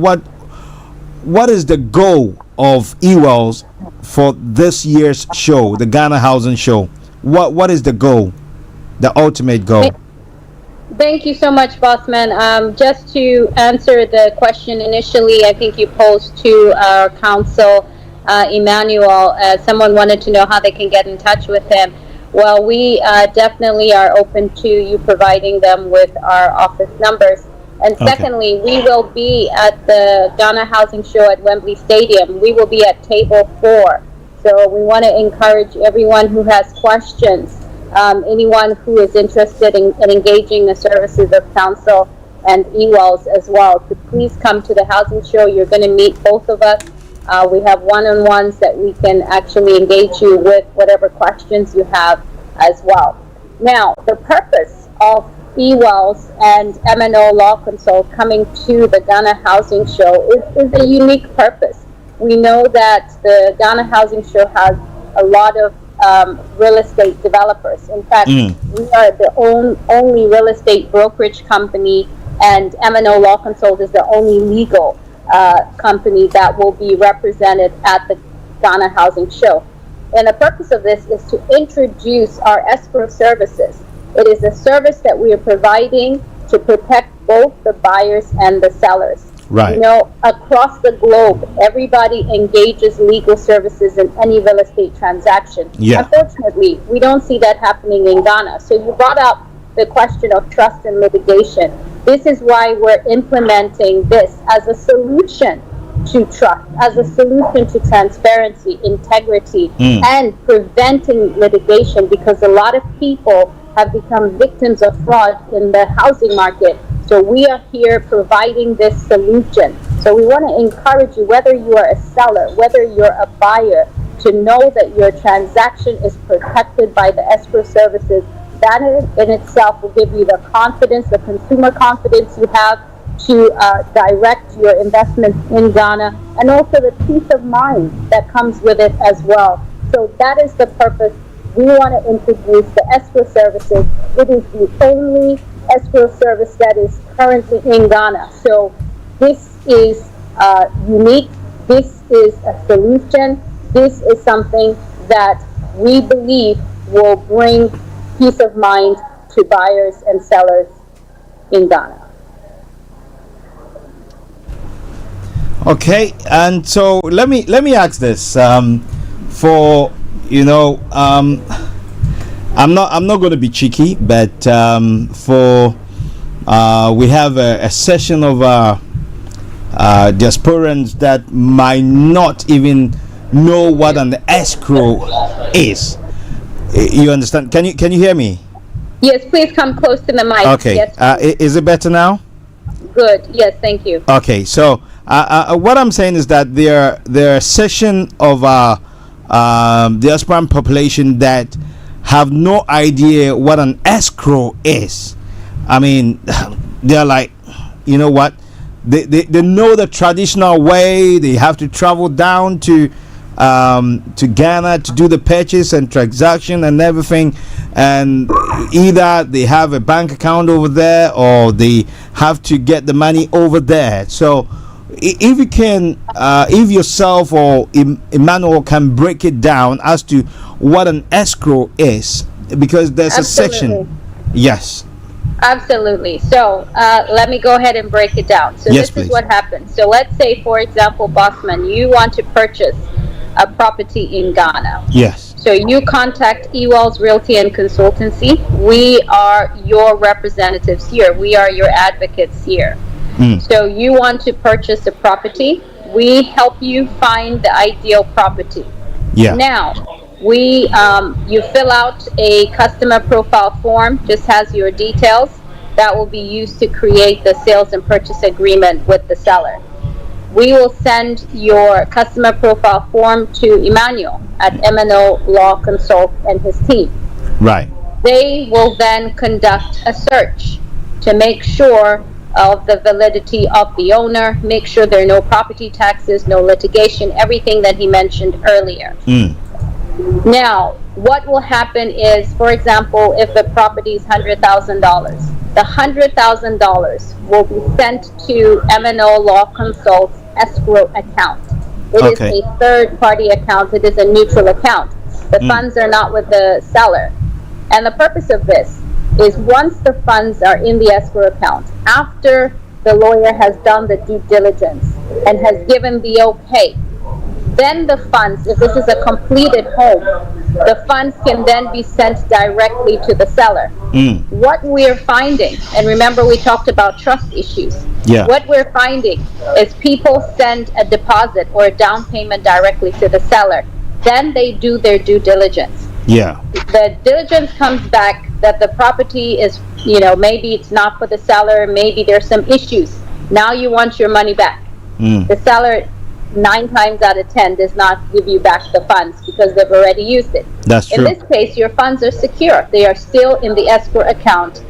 is the goal of Ewell's for this year's show, the Ghana Housing Show? What is the goal, the ultimate goal? Thank you so much, Bossman. Just to answer the question initially, I think you posed to our counsel, Emmanuel. Someone wanted to know how they can get in touch with him. Well, we definitely are open to you providing them with our office numbers. And secondly, we will be at the Ghana Housing Show at Wembley Stadium. We will be at table 4. So we want to encourage everyone who has questions, anyone who is interested in engaging the services of council and Ewells as well, to please come to the housing show. You're going to meet both of us. We have one-on-ones that we can actually engage you with whatever questions you have as well. Now, the purpose of Ewells and M&O Law Consult coming to the Ghana Housing Show is a unique purpose. We know that the Ghana Housing Show has a lot of real estate developers. In fact, we are the only real estate brokerage company, and M&O Law Consult is the only legal company that will be represented at the Ghana Housing Show. And the purpose of this is to introduce our escrow services. It is a service that we are providing to protect both the buyers and the sellers. Right. You know, across the globe, everybody engages legal services in any real estate transaction. Yeah. Unfortunately, we don't see that happening in Ghana. So you brought up the question of trust and litigation. This is why we're implementing this as a solution to trust, as a solution to transparency, integrity, and preventing litigation, because a lot of people have become victims of fraud in the housing market. So we are here providing this solution. So we want to encourage you, whether you are a seller, whether you're a buyer, to know that your transaction is protected by the escrow services. That in itself will give you the confidence, the consumer confidence you have to direct your investments in Ghana, and also the peace of mind that comes with it as well. So that is the purpose. We want to introduce the escrow services. It is the only escrow service that is currently in Ghana. So this is unique. This is a solution. This is something that we believe will bring peace of mind to buyers and sellers in Ghana. Okay, and so let me ask this. For you know, I'm not going to be cheeky, but for we have a session of diasporans that might not even know what an escrow is. You understand? Can you hear me? Yes, please come close to the mic. Okay. Yes, is it better now? good. Yes, thank you. Okay, so what I'm saying is that there are a section of the aspirant population that have no idea what an escrow is. I mean, they're like, you know what? They know the traditional way. They have to travel down to Ghana to do the purchase and transaction and everything, and either they have a bank account over there or they have to get the money over there. So if you can, if yourself or Emmanuel can break it down as to what an escrow is, because there's Absolutely. a section. Yes. Absolutely. So let me go ahead and break it down. So Yes, this please. is what happens. So let's say, for example, Bossman, you want to purchase a property in Ghana. Yes. So you contact Ewell's Realty and Consultancy. We are your representatives here. We are your advocates here. So you want to purchase a property. We help you find the ideal property. Yeah. Now, you fill out a customer profile form, just has your details. That will be used to create the sales and purchase agreement with the seller. We will send your customer profile form to Emmanuel at M&O Law Consult and his team. Right. They will then conduct a search to make sure of the validity of the owner, make sure there are no property taxes, no litigation, everything that he mentioned earlier. Now, what will happen is, for example, if the property is $100,000, the $100,000 will be sent to M&O Law Consult's escrow account. It is a third-party account. It is a neutral account. The funds are not with the seller. And the purpose of this is once the funds are in the escrow account, after the lawyer has done the due diligence and has given the okay, then the funds, if this is a completed home, the funds can then be sent directly to the seller. What we're finding, and remember we talked about trust issues, what we're finding is people send a deposit or a down payment directly to the seller. Then they do their due diligence. The diligence comes back that the property is, maybe it's not for the seller, maybe there's some issues. Now you want your money back. The seller 9 times out of 10 does not give you back the funds because they've already used it. That's true. In this case, your funds are secure. They are still in the escrow account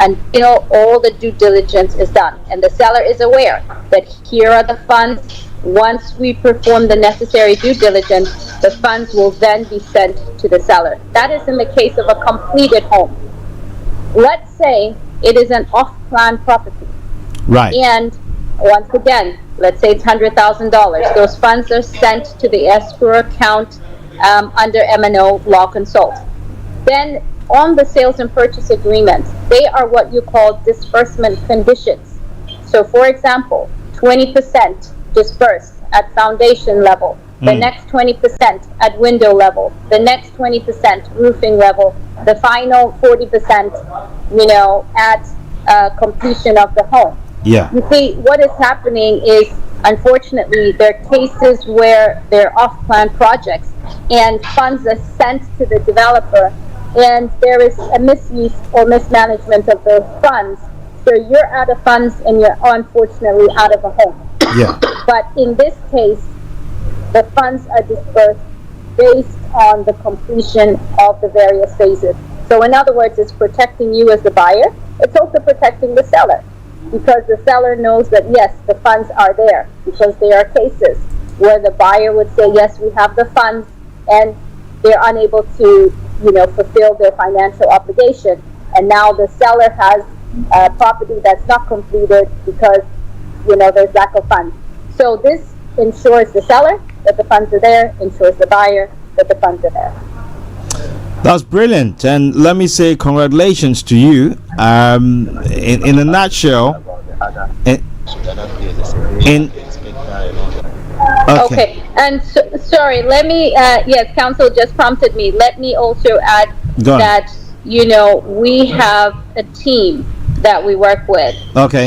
until all the due diligence is done. And the seller is aware that here are the funds. Once we perform the necessary due diligence, the funds will then be sent to the seller. That is in the case of a completed home. Let's say it is an off-plan property. Right. And once again, let's say it's $100,000. Those funds are sent to the escrow account under M&O Law Consult. Then on the sales and purchase agreement, they are what you call disbursement conditions. So for example, 20% dispersed at foundation level, the next 20% at window level, the next 20% roofing level, the final 40%, at completion of the home. You see, what is happening is, unfortunately, there are cases where they're off-plan projects and funds are sent to the developer and there is a misuse or mismanagement of those funds. So you're out of funds and you're unfortunately out of a home. But in this case, the funds are dispersed based on the completion of the various phases. So in other words, it's protecting you as the buyer. It's also protecting the seller, because the seller knows that yes, the funds are there, because there are cases where the buyer would say yes, we have the funds, and they're unable to fulfill their financial obligation, and now the seller has a property that's not completed because there's lack of funds. So this ensures the seller that the funds are there, ensures the buyer that the funds are there. That's brilliant, and let me say congratulations to you. In a nutshell, Okay, and sorry, let me, yes, counsel just prompted me. Let me also add that, we have a team that we work with.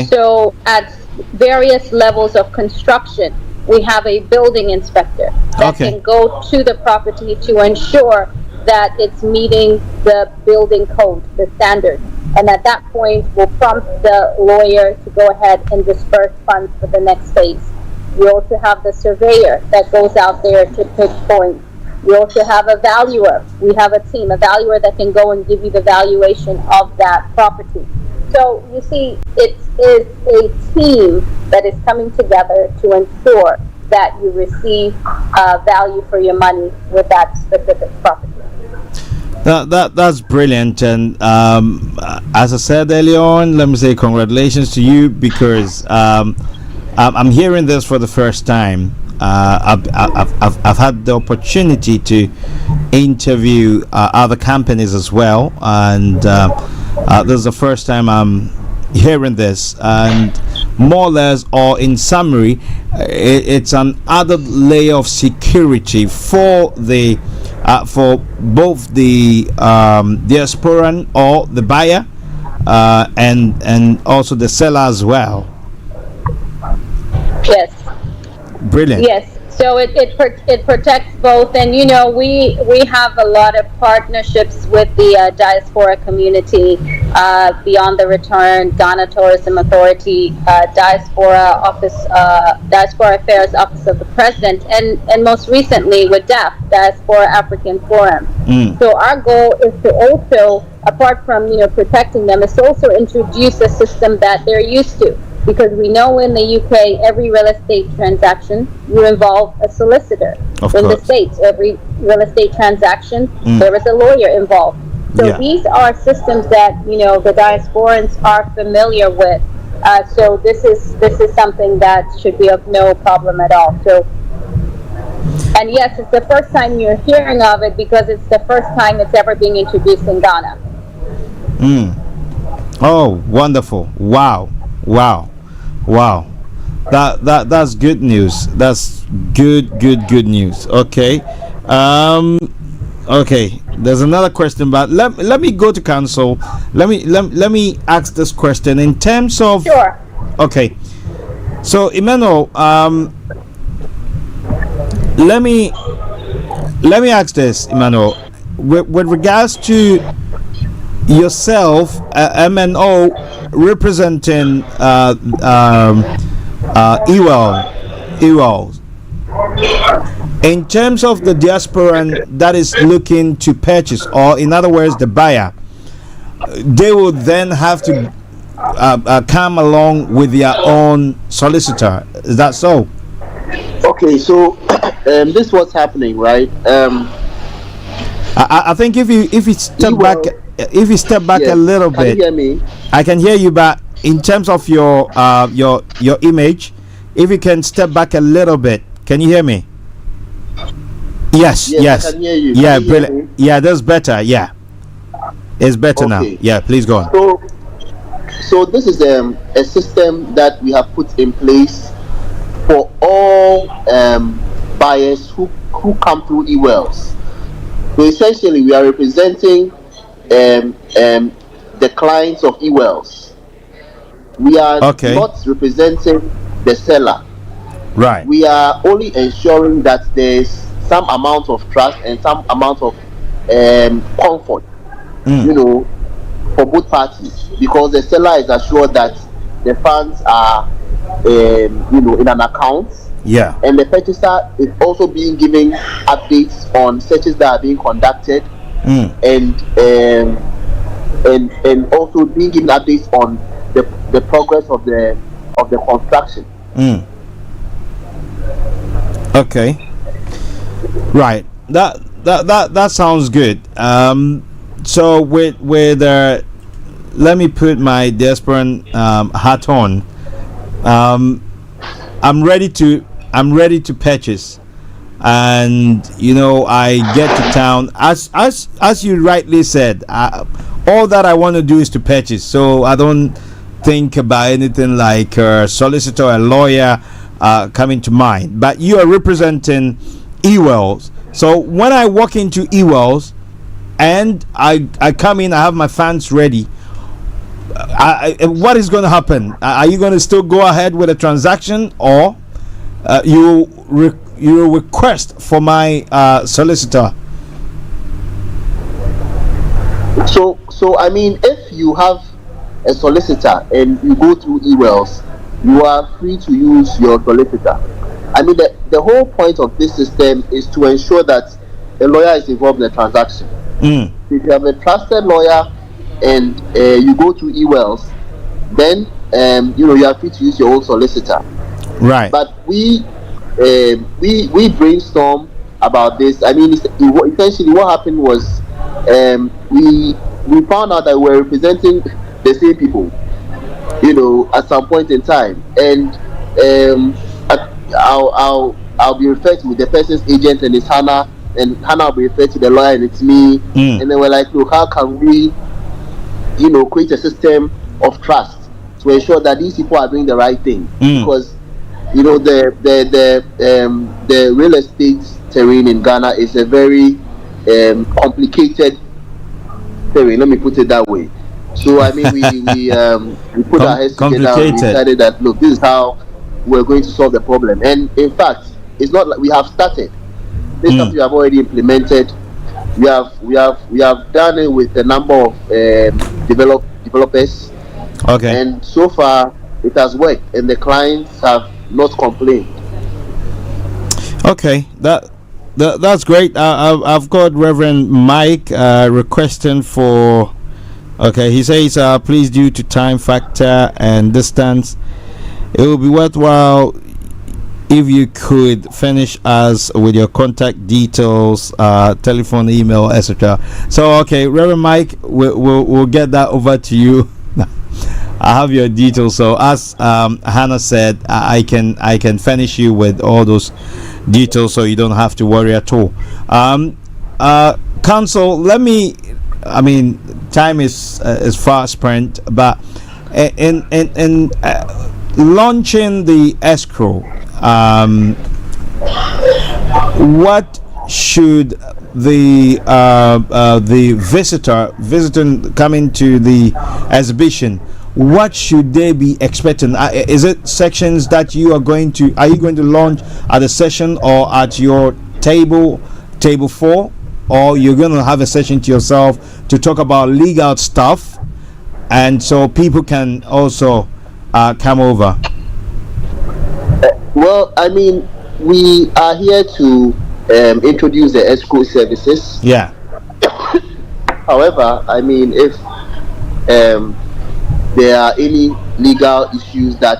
So at various levels of construction, we have a building inspector that can go to the property to ensure that it's meeting the building code, the standards. And at that point, we'll prompt the lawyer to go ahead and disperse funds for the next phase. We also have the surveyor that goes out there to pick points. We also have a valuer. We have a team, a valuer that can go and give you the valuation of that property. So you see, it is a team that is coming together to ensure that you receive value for your money with that specific property. That's brilliant, and as I said earlier on, let me say congratulations to you, because I'm hearing this for the first time. I've had the opportunity to interview other companies as well, and this is the first time I'm hearing this. And more or less, or in summary, it's an added layer of security for the for both the diasporan or the buyer, and also the seller as well. Yes. Brilliant. Yes. So it protects both, and we have a lot of partnerships with the diaspora community, Beyond the Return, Ghana Tourism Authority, Diaspora Office, Diaspora Affairs Office of the President, and most recently with DAF, Diaspora African Forum. So our goal is to also, apart from protecting them, is to also introduce a system that they're used to. Because we know in the UK, every real estate transaction, you involve a solicitor. In the States, every real estate transaction, there is a lawyer involved. So these are systems that, the diasporans are familiar with. So this is something that should be of no problem at all. So, and yes, it's the first time you're hearing of it because it's the first time it's ever being introduced in Ghana. Oh, wonderful. Wow. That's good news. That's good news. Okay. Okay. There's another question, but let me go to council. Let me ask this question in terms of. Sure. Okay. So Emmanuel, let me ask this, Emmanuel, with regards to yourself, MNO representing Ewell. In terms of the diasporan that is looking to purchase, or in other words, the buyer, they would then have to come along with their own solicitor. Is that so? Okay, so this is what's happening, right? I think if you step back. If you step back a little bit, can you hear me? I can hear you, but in terms of your image, if you can step back a little bit, can you hear me? Yes. I can hear you. Yeah, brilliant. Yeah, that's better. Yeah, it's better now. Yeah, please go on. So this is a system that we have put in place for all buyers who come through eWells. So essentially, we are representing the clients of eWells. We are not representing the seller. Right. We are only ensuring that there's some amount of trust and some amount of comfort, for both parties, because the seller is assured that the funds are, in an account. Yeah. And the purchaser is also being given updates on searches that are being conducted. And also being given updates on the progress of the construction. Okay. Right. That sounds good. So with let me put my diasporan hat on. I'm ready to purchase. And I get to town as you rightly said, all that I want to do is to purchase, so I don't think about anything like a solicitor, a lawyer coming to mind. But you are representing eWells, so when I walk into eWells and I come in, I have my funds ready, what is going to happen? Are you going to still go ahead with a transaction, or you request for my solicitor? So I mean, if you have a solicitor and you go through eWells, you are free to use your solicitor. I mean, the whole point of this system is to ensure that a lawyer is involved in the transaction. If you have a trusted lawyer and you go through eWells, then you are free to use your own solicitor. Right. But we brainstorm about this. I mean, essentially what happened was we found out that we're representing the same people, at some point in time, and I'll be referred to the person's agent, and it's Hannah, and Hannah will be referred to the lawyer, and it's me. And then we're like, look, how can we, create a system of trust to ensure that these people are doing the right thing? Because the real estate terrain in Ghana is a very complicated terrain. Let me put it that way. So I mean, we put our heads together and we decided that, look, this is how we're going to solve the problem. And in fact, it's not like we have started. This is something we have already implemented. We have done it with a number of developers. Okay. And so far, it has worked, and the clients have not complained. Okay, that's great. I've got Reverend Mike requesting for. Okay, he says, please, due to time factor and distance, it will be worthwhile if you could finish us with your contact details, telephone, email, etc. So, okay, Reverend Mike, we'll get that over to you. I have your details. So, as Hannah said, I can finish you with all those details, so you don't have to worry at all. Council, time is fast spent, but in launching the escrow, what should the visitor coming to the exhibition, what should they be expecting? Is it sections that are you going to launch at a session or at your table 4, or you're going to have a session to yourself to talk about legal stuff, and so people can also come over? Well, I mean, we are here to introduce the escrow services. Yeah. However, I mean, if there are any legal issues that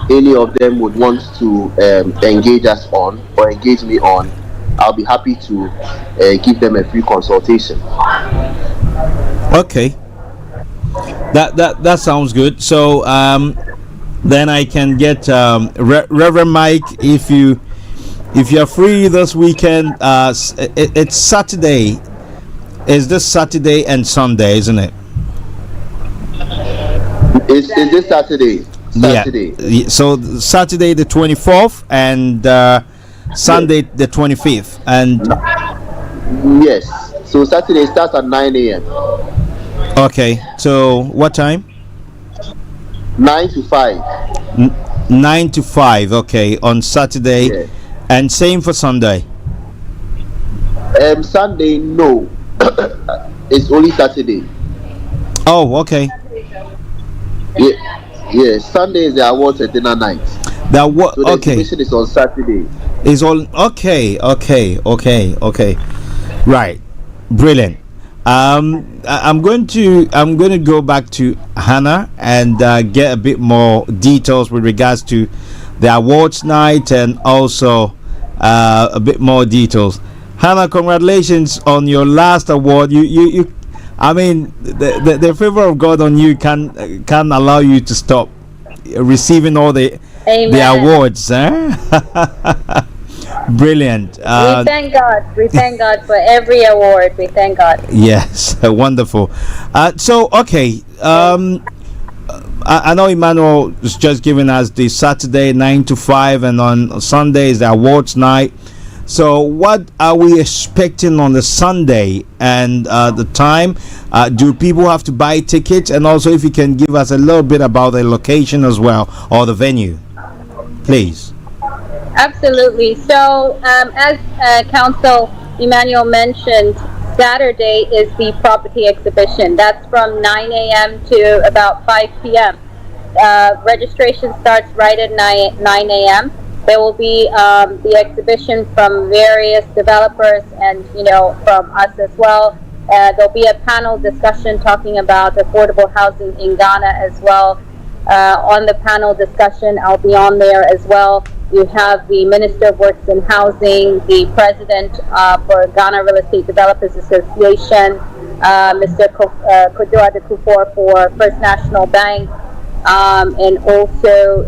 any of them would want to engage us on or engage me on, I'll be happy to give them a free consultation. Okay, that sounds good. So then I can get Reverend Mike, if you're free this weekend. It's Saturday. Is this Saturday and Sunday, isn't it? Is this Saturday? Saturday. Yeah. So Saturday the 24th and Sunday the 25th. And yes. So Saturday starts at 9 a.m. Okay. So what time? 9 to 5. 9 to 5. Okay. On Saturday. Yeah. And same for Sunday. Sunday, no. It's only Saturday. Oh, okay. Yeah. Sunday is the awards and dinner night. So the exhibition is on Saturday. It's all okay. Right. Brilliant. I'm going to go back to Hannah and get a bit more details with regards to the awards night, and also a bit more details. Hannah, congratulations on your last award. You I mean, the favor of God on you can allow you to stop receiving all the awards. Brilliant. We thank God. We thank God for every award. We thank God. Yes, wonderful. So, okay. I know Emmanuel is just giving us the Saturday 9 to 5, and on Sunday is the awards night. So what are we expecting on the Sunday and the time? Do people have to buy tickets? And also, if you can give us a little bit about the location as well, or the venue, please. Absolutely. So as Council Emmanuel mentioned, Saturday is the property exhibition. That's from 9 a.m. to about 5 p.m. Registration starts right at 9 a.m. There will be the exhibition from various developers and, from us as well. There'll be a panel discussion talking about affordable housing in Ghana as well. On the panel discussion, I'll be on there as well. You have the Minister of Works and Housing, the President for Ghana Real Estate Developers Association, Mr. Kojo Adekufor for First National Bank, and also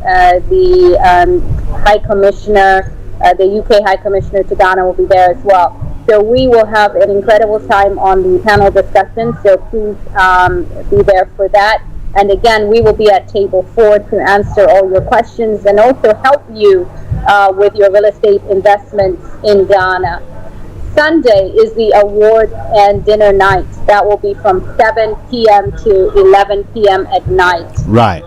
the High Commissioner, the UK High Commissioner to Ghana will be there as well. So we will have an incredible time on the panel discussion, so please be there for that. And again, we will be at table 4 to answer all your questions and also help you with your real estate investments in Ghana. Sunday is the award and dinner night. That will be from 7 p.m. to 11 p.m. at night. Right.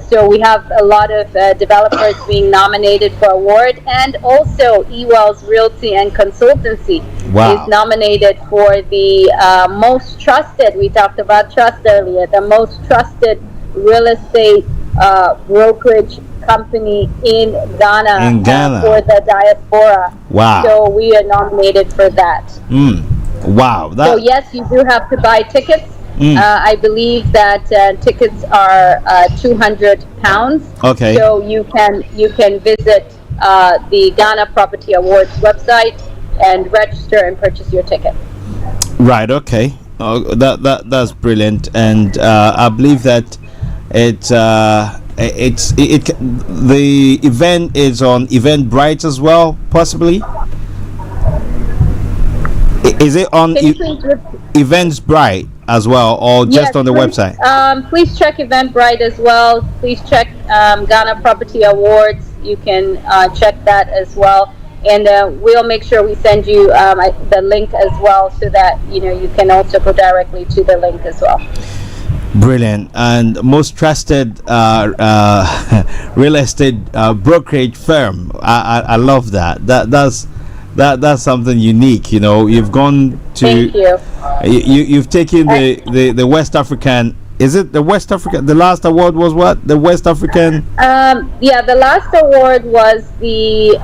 So we have a lot of developers being nominated for award, and also Ewell's Realty and Consultancy is nominated for the most trusted. We talked about trust earlier. The most trusted real estate brokerage company in Ghana, for the diaspora. Wow. So we are nominated for that. Wow. So yes, you do have to buy tickets. I believe that tickets are £200. Okay. So you can visit the Ghana Property Awards website and register and purchase your ticket. Right. Okay. That's brilliant, and I believe that the event is on Eventbrite as well, possibly. Is it on Eventbrite as well, or just on the website? Please check Eventbrite as well. Please check Ghana Property Awards. You can check that as well, and we'll make sure we send you the link as well, so that you can also go directly to the link as well. Brilliant. And most trusted real estate brokerage firm. I love that. That's something unique. You've gone to. Thank you. You've taken the West African. Is it the West African? The last award was what? The West African. The last award was the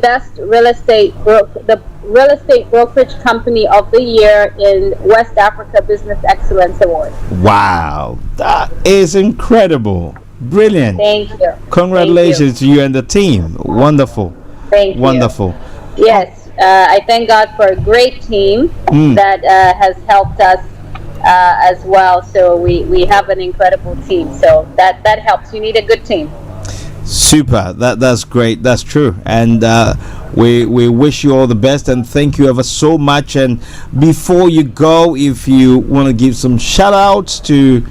best real estate brokerage company of the year in West Africa Business Excellence Award. Wow, that is incredible. Brilliant. Thank you. Congratulations to you and the team. Wonderful. Thank you. Wonderful. Yes, I thank God for a great team that has helped us as well. So we have an incredible team. So that helps. You need a good team. Super. That's great. That's true. And we wish you all the best, and thank you ever so much. And before you go, if you want to give some shout outs to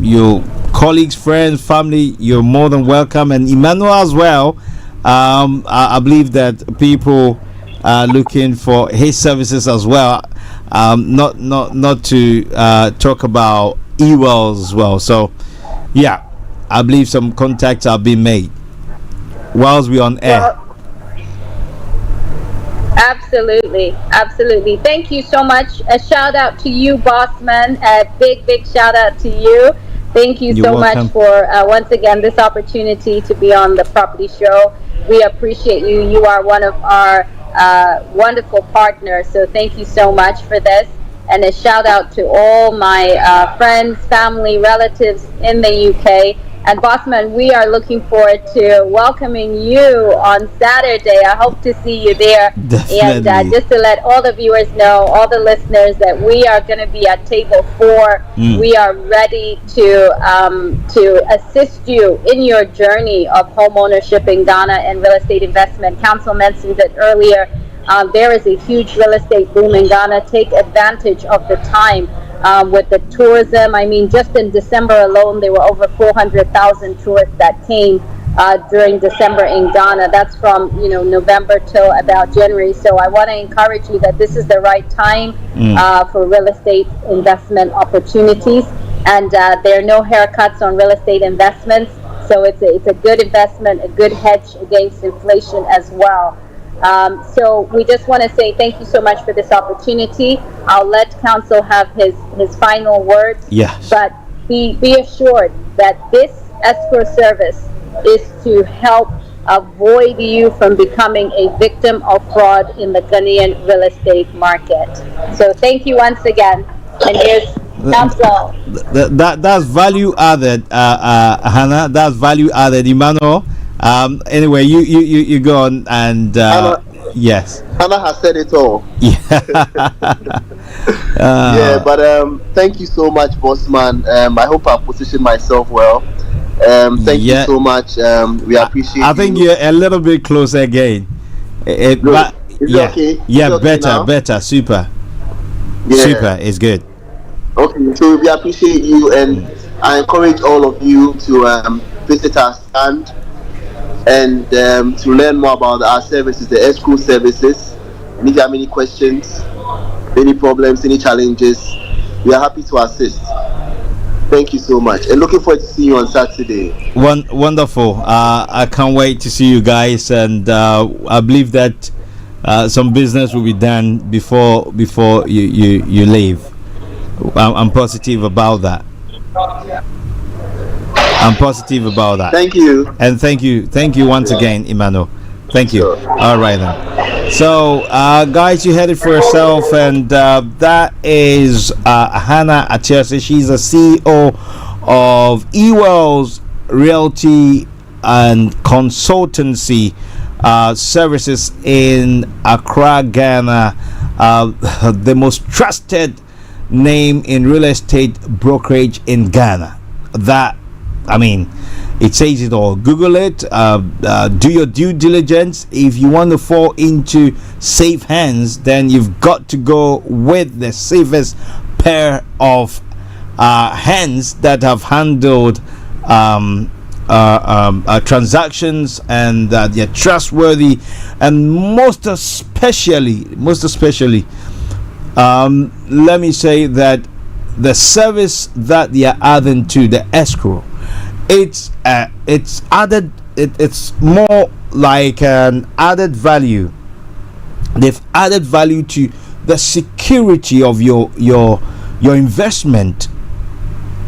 your colleagues, friends, family, you're more than welcome. And Emmanuel as well. I believe that people are looking for his services as well. Not to talk about Ewells as well. So yeah, I believe some contacts are being made whilst we're on air. Absolutely. Thank you so much. A shout out to you, Bossman. A big shout out to you. Thank you so much for once again this opportunity to be on the property show. We appreciate you. You are one of our wonderful partners. So thank you so much for this. And a shout out to all my friends, family, relatives in the UK. And Bossman, we are looking forward to welcoming you on Saturday. I hope to see you there. Definitely. And just to let all the viewers know, all the listeners, that we are going to be at table 4. We are ready to assist you in your journey of home ownership in Ghana and real estate investment. Council mentioned it earlier. There is a huge real estate boom in Ghana. Take advantage of the time. With the tourism, I mean, just in December alone, there were over 400,000 tourists that came during December in Ghana. That's from November till about January. So I want to encourage you that this is the right time for real estate investment opportunities, and there are no haircuts on real estate investments. So it's a good investment, a good hedge against inflation as well. So we just want to say thank you so much for this opportunity. I'll let council have his final words. Yes. But be assured that this escrow service is to help avoid you from becoming a victim of fraud in the Ghanaian real estate market. So thank you once again. And here's council. That's value added, Hannah. That's value added, Emmanuel. Anyway, you go on and yes. Hannah has said it all. Yeah, but thank you so much, Bossman. I hope I positioned myself well. Thank you so much. We appreciate. I think you're a little bit closer again. But is it okay? Yeah, is it okay better, super. Yeah. Super is good. Okay, so we appreciate you, and I encourage all of you to visit our stand and to learn more about our services, the escrow services. And if you have any questions, any problems, any challenges, we are happy to assist. Thank you so much, and looking forward to seeing you on Saturday. Wonderful. I can't wait to see you guys, and I believe that some business will be done before you leave. I'm positive about that. Thank you. And thank you once again, Emmanuel. Thank you. All right then. So, guys, you heard it for yourself, and that is Hannah Atiase. She's a CEO of Ewells Realty and Consultancy Services in Accra, Ghana. The most trusted name in real estate brokerage in Ghana. That, I mean, it says it all. Google it. Do your due diligence. If you want to fall into safe hands, then you've got to go with the safest pair of hands that have handled transactions, and they're trustworthy, and most especially, let me say that the service that they are adding to the escrow, it's added. It's more like an added value. They've added value to the security of your investment,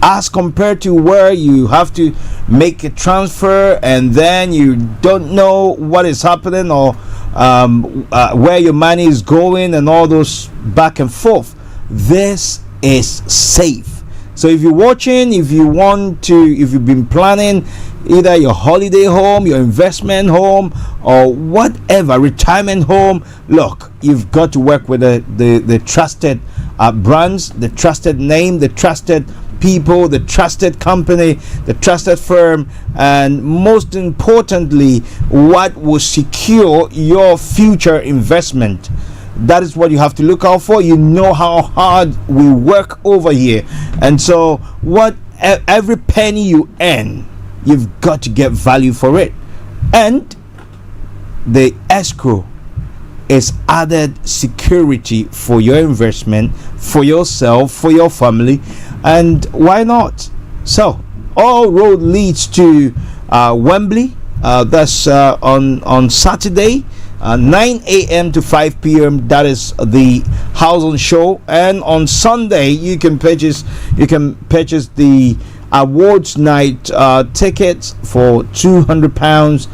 as compared to where you have to make a transfer and then you don't know what is happening, or where your money is going, and all those back and forth. This is safe. So if you're watching, if you've been planning either your holiday home, your investment home, or whatever, retirement home, look, you've got to work with the trusted brands, the trusted name, the trusted people, the trusted company, the trusted firm, and most importantly, what will secure your future investment. That is what you have to look out for. You know how hard we work over here, and so every penny you earn, you've got to get value for it. And the escrow is added security for your investment, for yourself, for your family, and why not? So all road leads to Wembley. That's on Saturday, 9 a.m. to 5 p.m. That is the housing show. And on Sunday, you can purchase the awards night tickets for £200,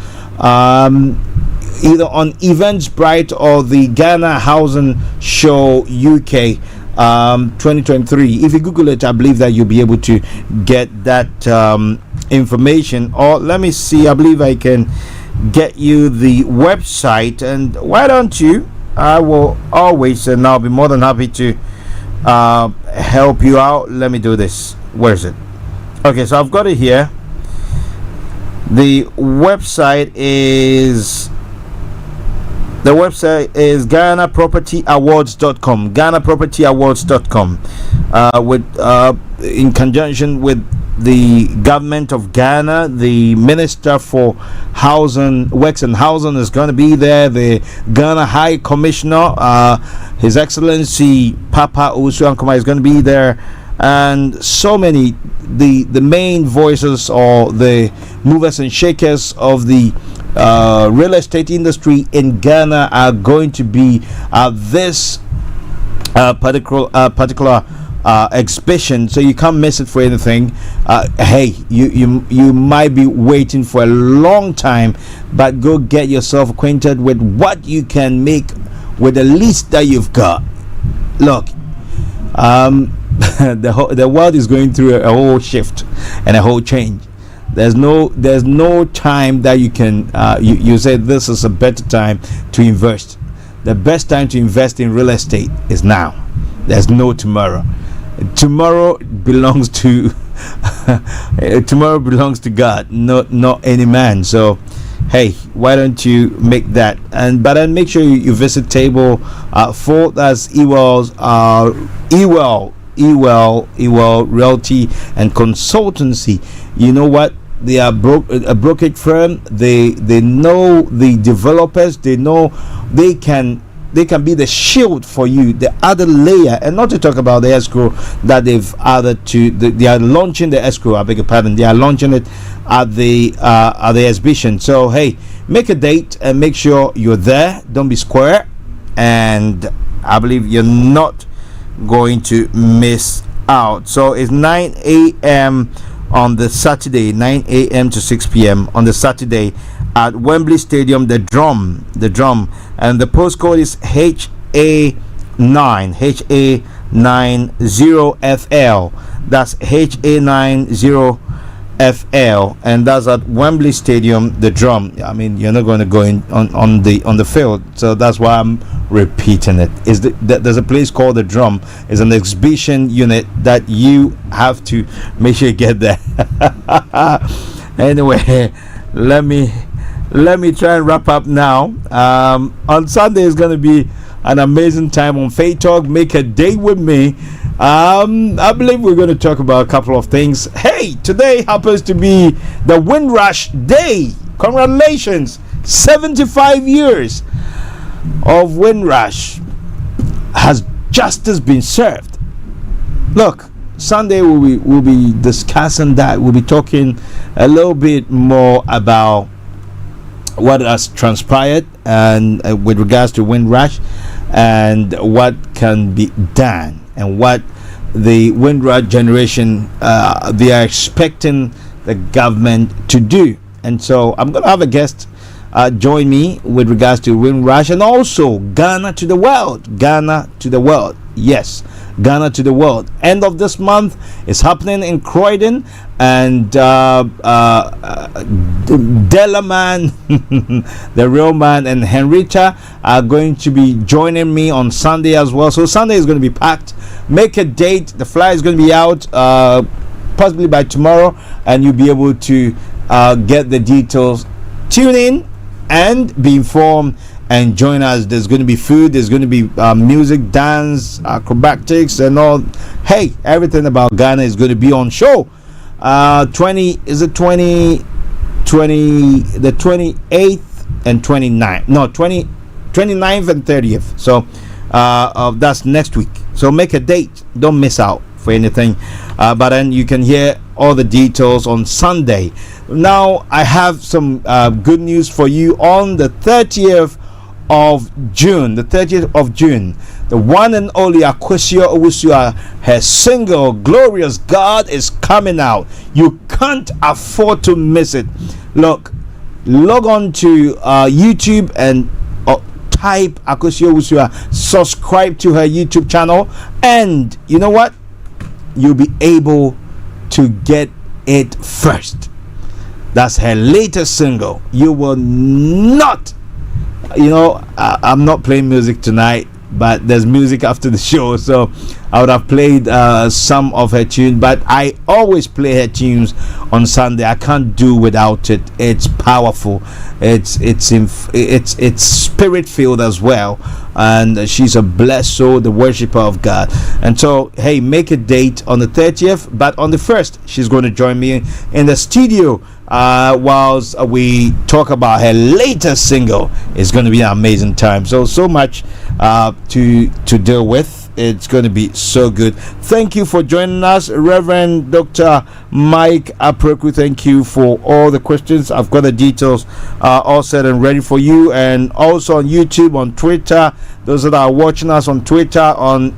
either on Eventbrite or the Ghana Housing Show UK 2023. If you Google it, I believe that you'll be able to get that information. Or let me see, I believe I can get you the website. And why don't you, I will always, and I'll be more than happy to help you out. Let me do this. Where is it? Okay, so I've got it here. The website is GhanaPropertyAwards.com. GhanaPropertyAwards.com. In conjunction with the government of Ghana, the Minister for Housing, Works and Housing is going to be there. The Ghana High Commissioner, His Excellency Papa Owusu Ankoma, is going to be there, and so many the main voices, or the movers and shakers of the real estate industry in Ghana are going to be at this particular exhibition, so you can't miss it for anything. Hey, you might be waiting for a long time, but go get yourself acquainted with what you can make with the least that you've got. Look, the world is going through a whole shift and a whole change. There's no time that you can you say this is a better time to invest. the best time to invest in real estate is now. There's no tomorrow. Tomorrow belongs to tomorrow belongs to God, not any man. So hey, why don't you make that? But then make sure you visit table 4. That's Ewell's Ewell Realty and Consultancy. You know what? They are a brokerage firm. They know the developers. They know they can be the shield for you, the other layer. And not to talk about the escrow that they've added to they are launching the escrow, I beg your pardon, they are launching it at the exhibition. So hey, make a date and make sure you're there. Don't be square, and I believe you're not going to miss out. So it's 9 a.m. on the Saturday, 9 a.m. to 6 p.m. on the Saturday at Wembley Stadium, the drum, and the postcode is HA90FL. That's HA90FL, and that's at Wembley Stadium, the drum. I mean, you're not going to go in on the field, so that's why I'm repeating it. There's a place called the drum. It's an exhibition unit that you have to make sure you get there. Anyway, let me try and wrap up now. On Sunday is going to be an amazing time on Faith Talk. Make a day with me. I believe we're going to talk about a couple of things. Hey, today happens to be the Windrush Day. Congratulations, 75 years of Windrush. Has justice been served? Look, Sunday we'll be discussing that. We'll be talking a little bit more about what has transpired and with regards to Windrush, and what can be done, and what the Windrush generation they are expecting the government to do. And so I'm going to have a guest join me with regards to Windrush, and also Ghana to the world. Yes, Ghana to the world. End of this month is happening in Croydon, and Delaman, the real man, and Henrietta are going to be joining me on Sunday as well. So Sunday is going to be packed. Make a date. The flyer is going to be out possibly by tomorrow, and you'll be able to get the details. Tune in and be informed and join us. There's going to be food, there's going to be music, dance, acrobatics, and all. Hey, everything about Ghana is going to be on show. 28th and 29th, no, 29th and 30th. So that's next week. So make a date, don't miss out for anything. But then you can hear all the details on Sunday. Now I have some good news for you. On the 30th of June, the one and only Akwesio Owusua, her single Glorious God is coming out. You can't afford to miss it. Look, log on to YouTube and type Akwesio Owusua, subscribe to her YouTube channel, and you know what, you'll be able to get it first. That's her latest single. You will not, I'm not playing music tonight, but there's music after the show, so I would have played some of her tunes, but I always play her tunes on Sunday. I can't do without it. It's powerful. It's spirit filled as well, and she's a blessed soul, the worshiper of God. And so, hey, make a date on the 30th, but on the 1st, she's going to join me in the studio whilst we talk about her latest single. It's going to be an amazing time. So much to deal with. It's going to be so good. Thank you for joining us, Reverend Dr. Mike Apreku. Thank you for all the questions. I've got the details all set and ready for you, and also on YouTube, on Twitter. Those that are watching us on Twitter, on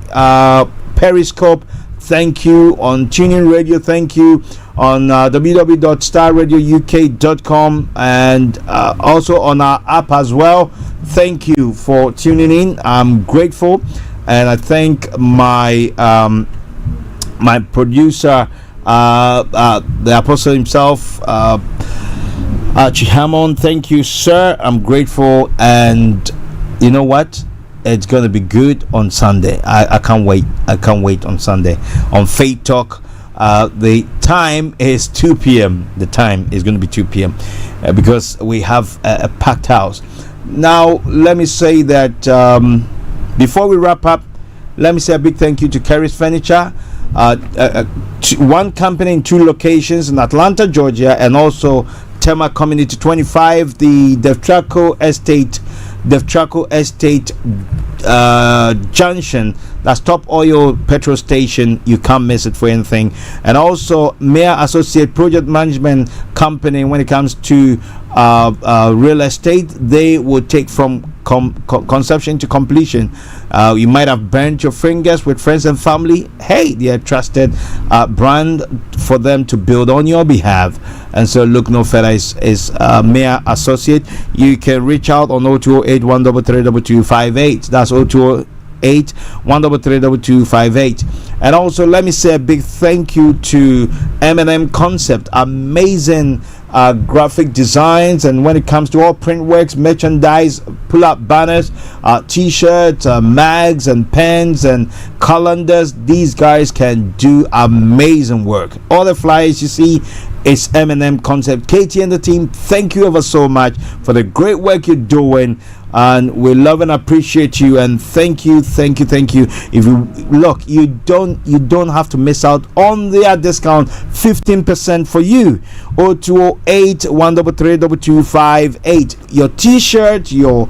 Periscope, thank you. On TuneIn Radio, thank you. On www.starradiouk.com, and also on our app as well. Thank you for tuning in. I'm grateful, and I thank my my producer, the apostle himself, Archie Hammond. Thank you, sir. I'm grateful, and you know what? it's going to be good on Sunday. I can't wait. I can't wait on Sunday on Faith Talk. The time is 2 p.m. The time is going to be 2 p.m. Because we have a packed house. Now, let me say that before we wrap up, let me say a big thank you to Kerry's Furniture. One company in 2 locations in Atlanta, Georgia, and also Tema Community 25, the Devtraco Estate Junction. That's Top Oil petrol station. You can't miss it for anything. And also Mayor Associate Project Management Company. When it comes to real estate, they will take from conception to completion. You might have burnt your fingers with friends and family. Hey, they are trusted brand for them to build on your behalf. And so look no further is Mayor Associate. You can reach out on 0208 133 2258. That's 0208 133 2258. And also let me say a big thank you to M&M Concept. Amazing graphic designs, and when it comes to all print works, merchandise, pull-up banners, t-shirts, mags and pens and calendars, these guys can do amazing work. All the flyers you see, it's M&M Concept. Katie and the team, thank you ever so much for the great work you're doing, and we love and appreciate you, and thank you. If you look, you don't have to miss out on their discount, 15% for you. 0208 133 2258. Your t-shirt, your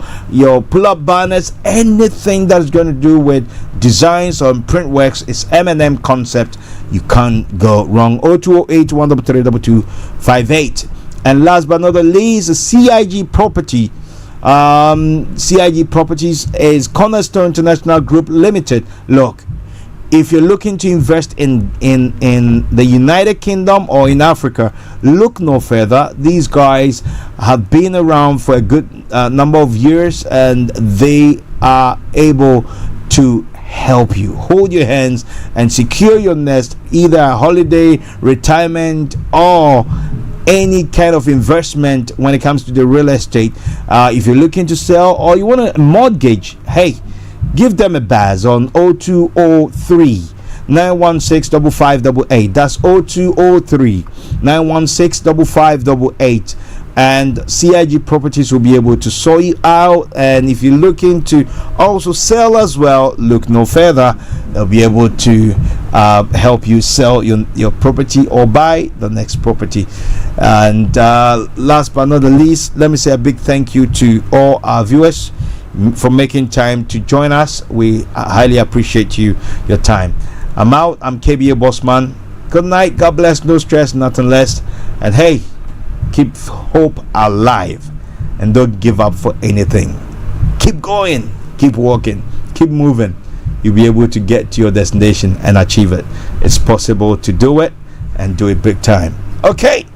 pull-up banners, anything that's going to do with designs or print works is M&M Concept. You can't go wrong. 0208 133 2258. And last but not the least, CIG Property. CIG Properties is Cornerstone International Group Limited. Look, if you're looking to invest in the United Kingdom or in Africa, look no further. These guys have been around for a good number of years, and they are able to help you hold your hands and secure your nest, either a holiday, retirement, or any kind of investment when it comes to the real estate. If you're looking to sell or you want a mortgage, hey, give them a buzz on 0203 916 5588. That's 0203 916 5588. And CIG Properties will be able to sort you out. And if you're looking to also sell as well, look no further. They'll be able to help you sell your property or buy the next property. And last but not the least, let me say a big thank you to all our viewers for making time to join us. We highly appreciate your time. I'm out. I'm KBA Bossman. Good night. God bless. No stress, nothing less. And hey, keep hope alive and don't give up for anything. Keep going, keep walking, keep moving. You'll be able to get to your destination and achieve it. It's possible to do it and do it big time. Okay,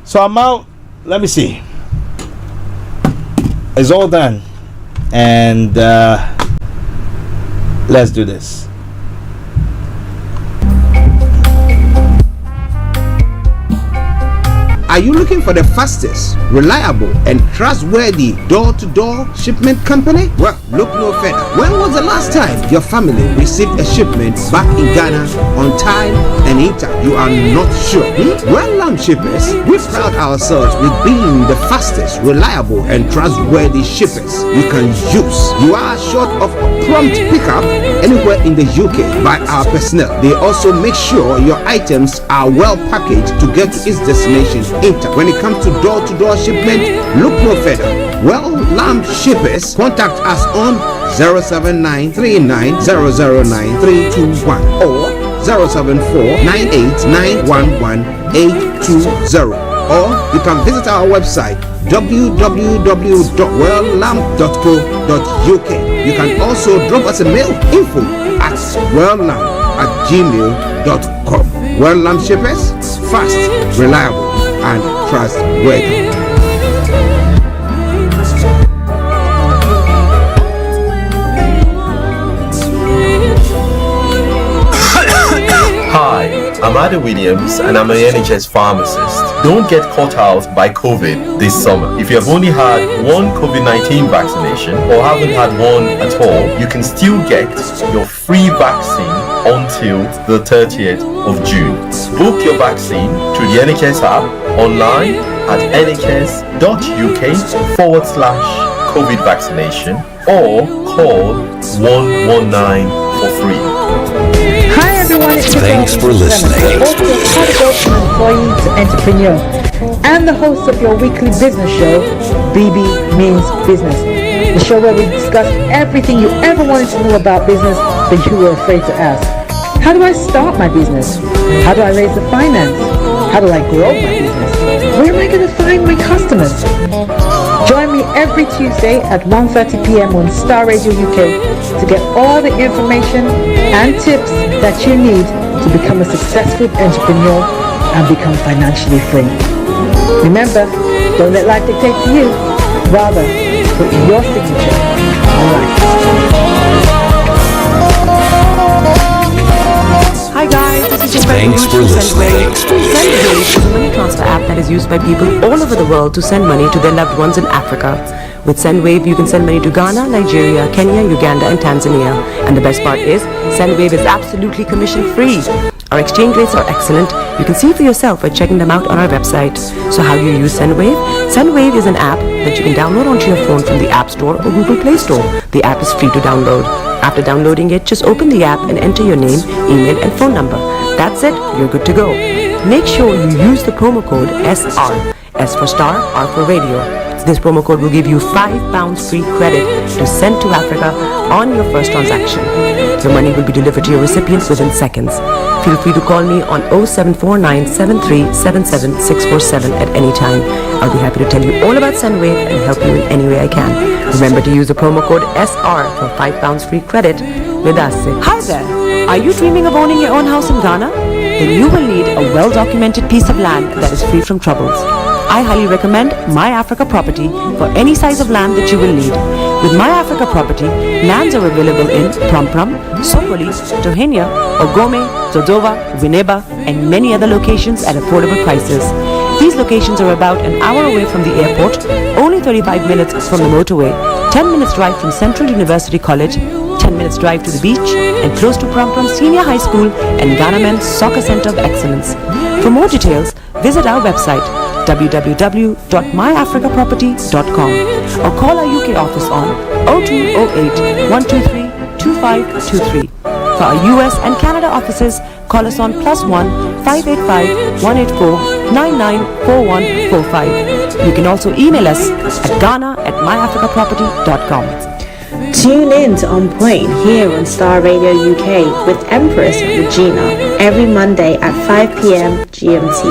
so I'm out. Let me see. It's all done, and let's do this. Are you looking for the fastest, reliable, and trustworthy door-to-door shipment company? Well, look no further. When was the last time your family received a shipment back in Ghana on time and in time? You are not sure? Well, Lamb Shippers, we pride ourselves with being the fastest, reliable, and trustworthy shippers you can use. You are assured of a prompt pickup anywhere in the UK by our personnel. They also make sure your items are well packaged to get to its destination. When it comes to door-to-door shipment, look no further. Well, Lamb Shippers, contact us on 07939009321 or 07498911820, or you can visit our website www.welllamb.co.uk. You can also drop us a mail, info@welllamb@gmail.com. Well, Lamb Shippers, fast, reliable, and trustworthy. Hi, I'm Ada Williams and I'm an NHS pharmacist. Don't get caught out by COVID this summer. If you have only had one COVID-19 vaccination or haven't had one at all, you can still get your free vaccine until the 30th of June. Book your vaccine through the NHS app online at nhs.uk/COVID vaccination or call 119 for free. Hi everyone, it's Thanks for listening. Also, how to go from employee to entrepreneur, and the host of your weekly business show, BB Means Business. The show where we discuss everything you ever wanted to know about business, but you were afraid to ask. How do I start my business? How do I raise the finance? How do I grow my business? Where am I going to find my customers? Join me every Tuesday at 1:30 p.m. on Star Radio UK to get all the information and tips that you need to become a successful entrepreneur and become financially free. Remember, don't let life dictate to you. Rather, put your signature on life. Hi guys, this is your friend Thanks Ruth for from listening. Sendwave. Sendwave is a money transfer app that is used by people all over the world to send money to their loved ones in Africa. With Sendwave, you can send money to Ghana, Nigeria, Kenya, Uganda, and Tanzania. And the best part is, Sendwave is absolutely commission-free. Our exchange rates are excellent. You can see for yourself by checking them out on our website. So how do you use Sendwave? Sendwave is an app that you can download onto your phone from the App Store or Google Play Store. The app is free to download. After downloading it, just open the app and enter your name, email, and phone number. That's it, you're good to go. Make sure you use the promo code SR, S for star, R for radio. This promo code will give you £5 free credit to send to Africa on your first transaction. Your money will be delivered to your recipient within seconds. Feel free to call me on 0749 7377 647 at any time. I'll be happy to tell you all about Sendwave and help you in any way I can. Remember to use the promo code SR for £5 free credit with us. Hi there! Are you dreaming of owning your own house in Ghana? Then you will need a well-documented piece of land that is free from troubles. I highly recommend My Africa Property for any size of land that you will need. With My Africa Property, lands are available in Prom, Sopoli, Tohenia, Ogome, Dodova, Winneba, and many other locations at affordable prices. These locations are about an hour away from the airport, only 35 minutes from the motorway, 10 minutes drive from Central University College, 10 minutes drive to the beach, and close to Prom Senior High School and Ghana Men's Soccer Center of Excellence. For more details, visit our website www.myafricaproperty.com or call our UK office on 0208 123 2523. For our US and Canada offices, call us on +1 585 184 994145. You can also email us at ghana@myafricaproperty.com. Tune in to On Point here on Star Radio UK with Empress Regina every Monday at 5 p.m. GMT.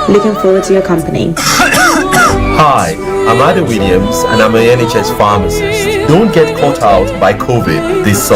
Looking forward to your company. Hi, I'm Ada Williams and I'm an NHS pharmacist. Don't get caught out by COVID this summer.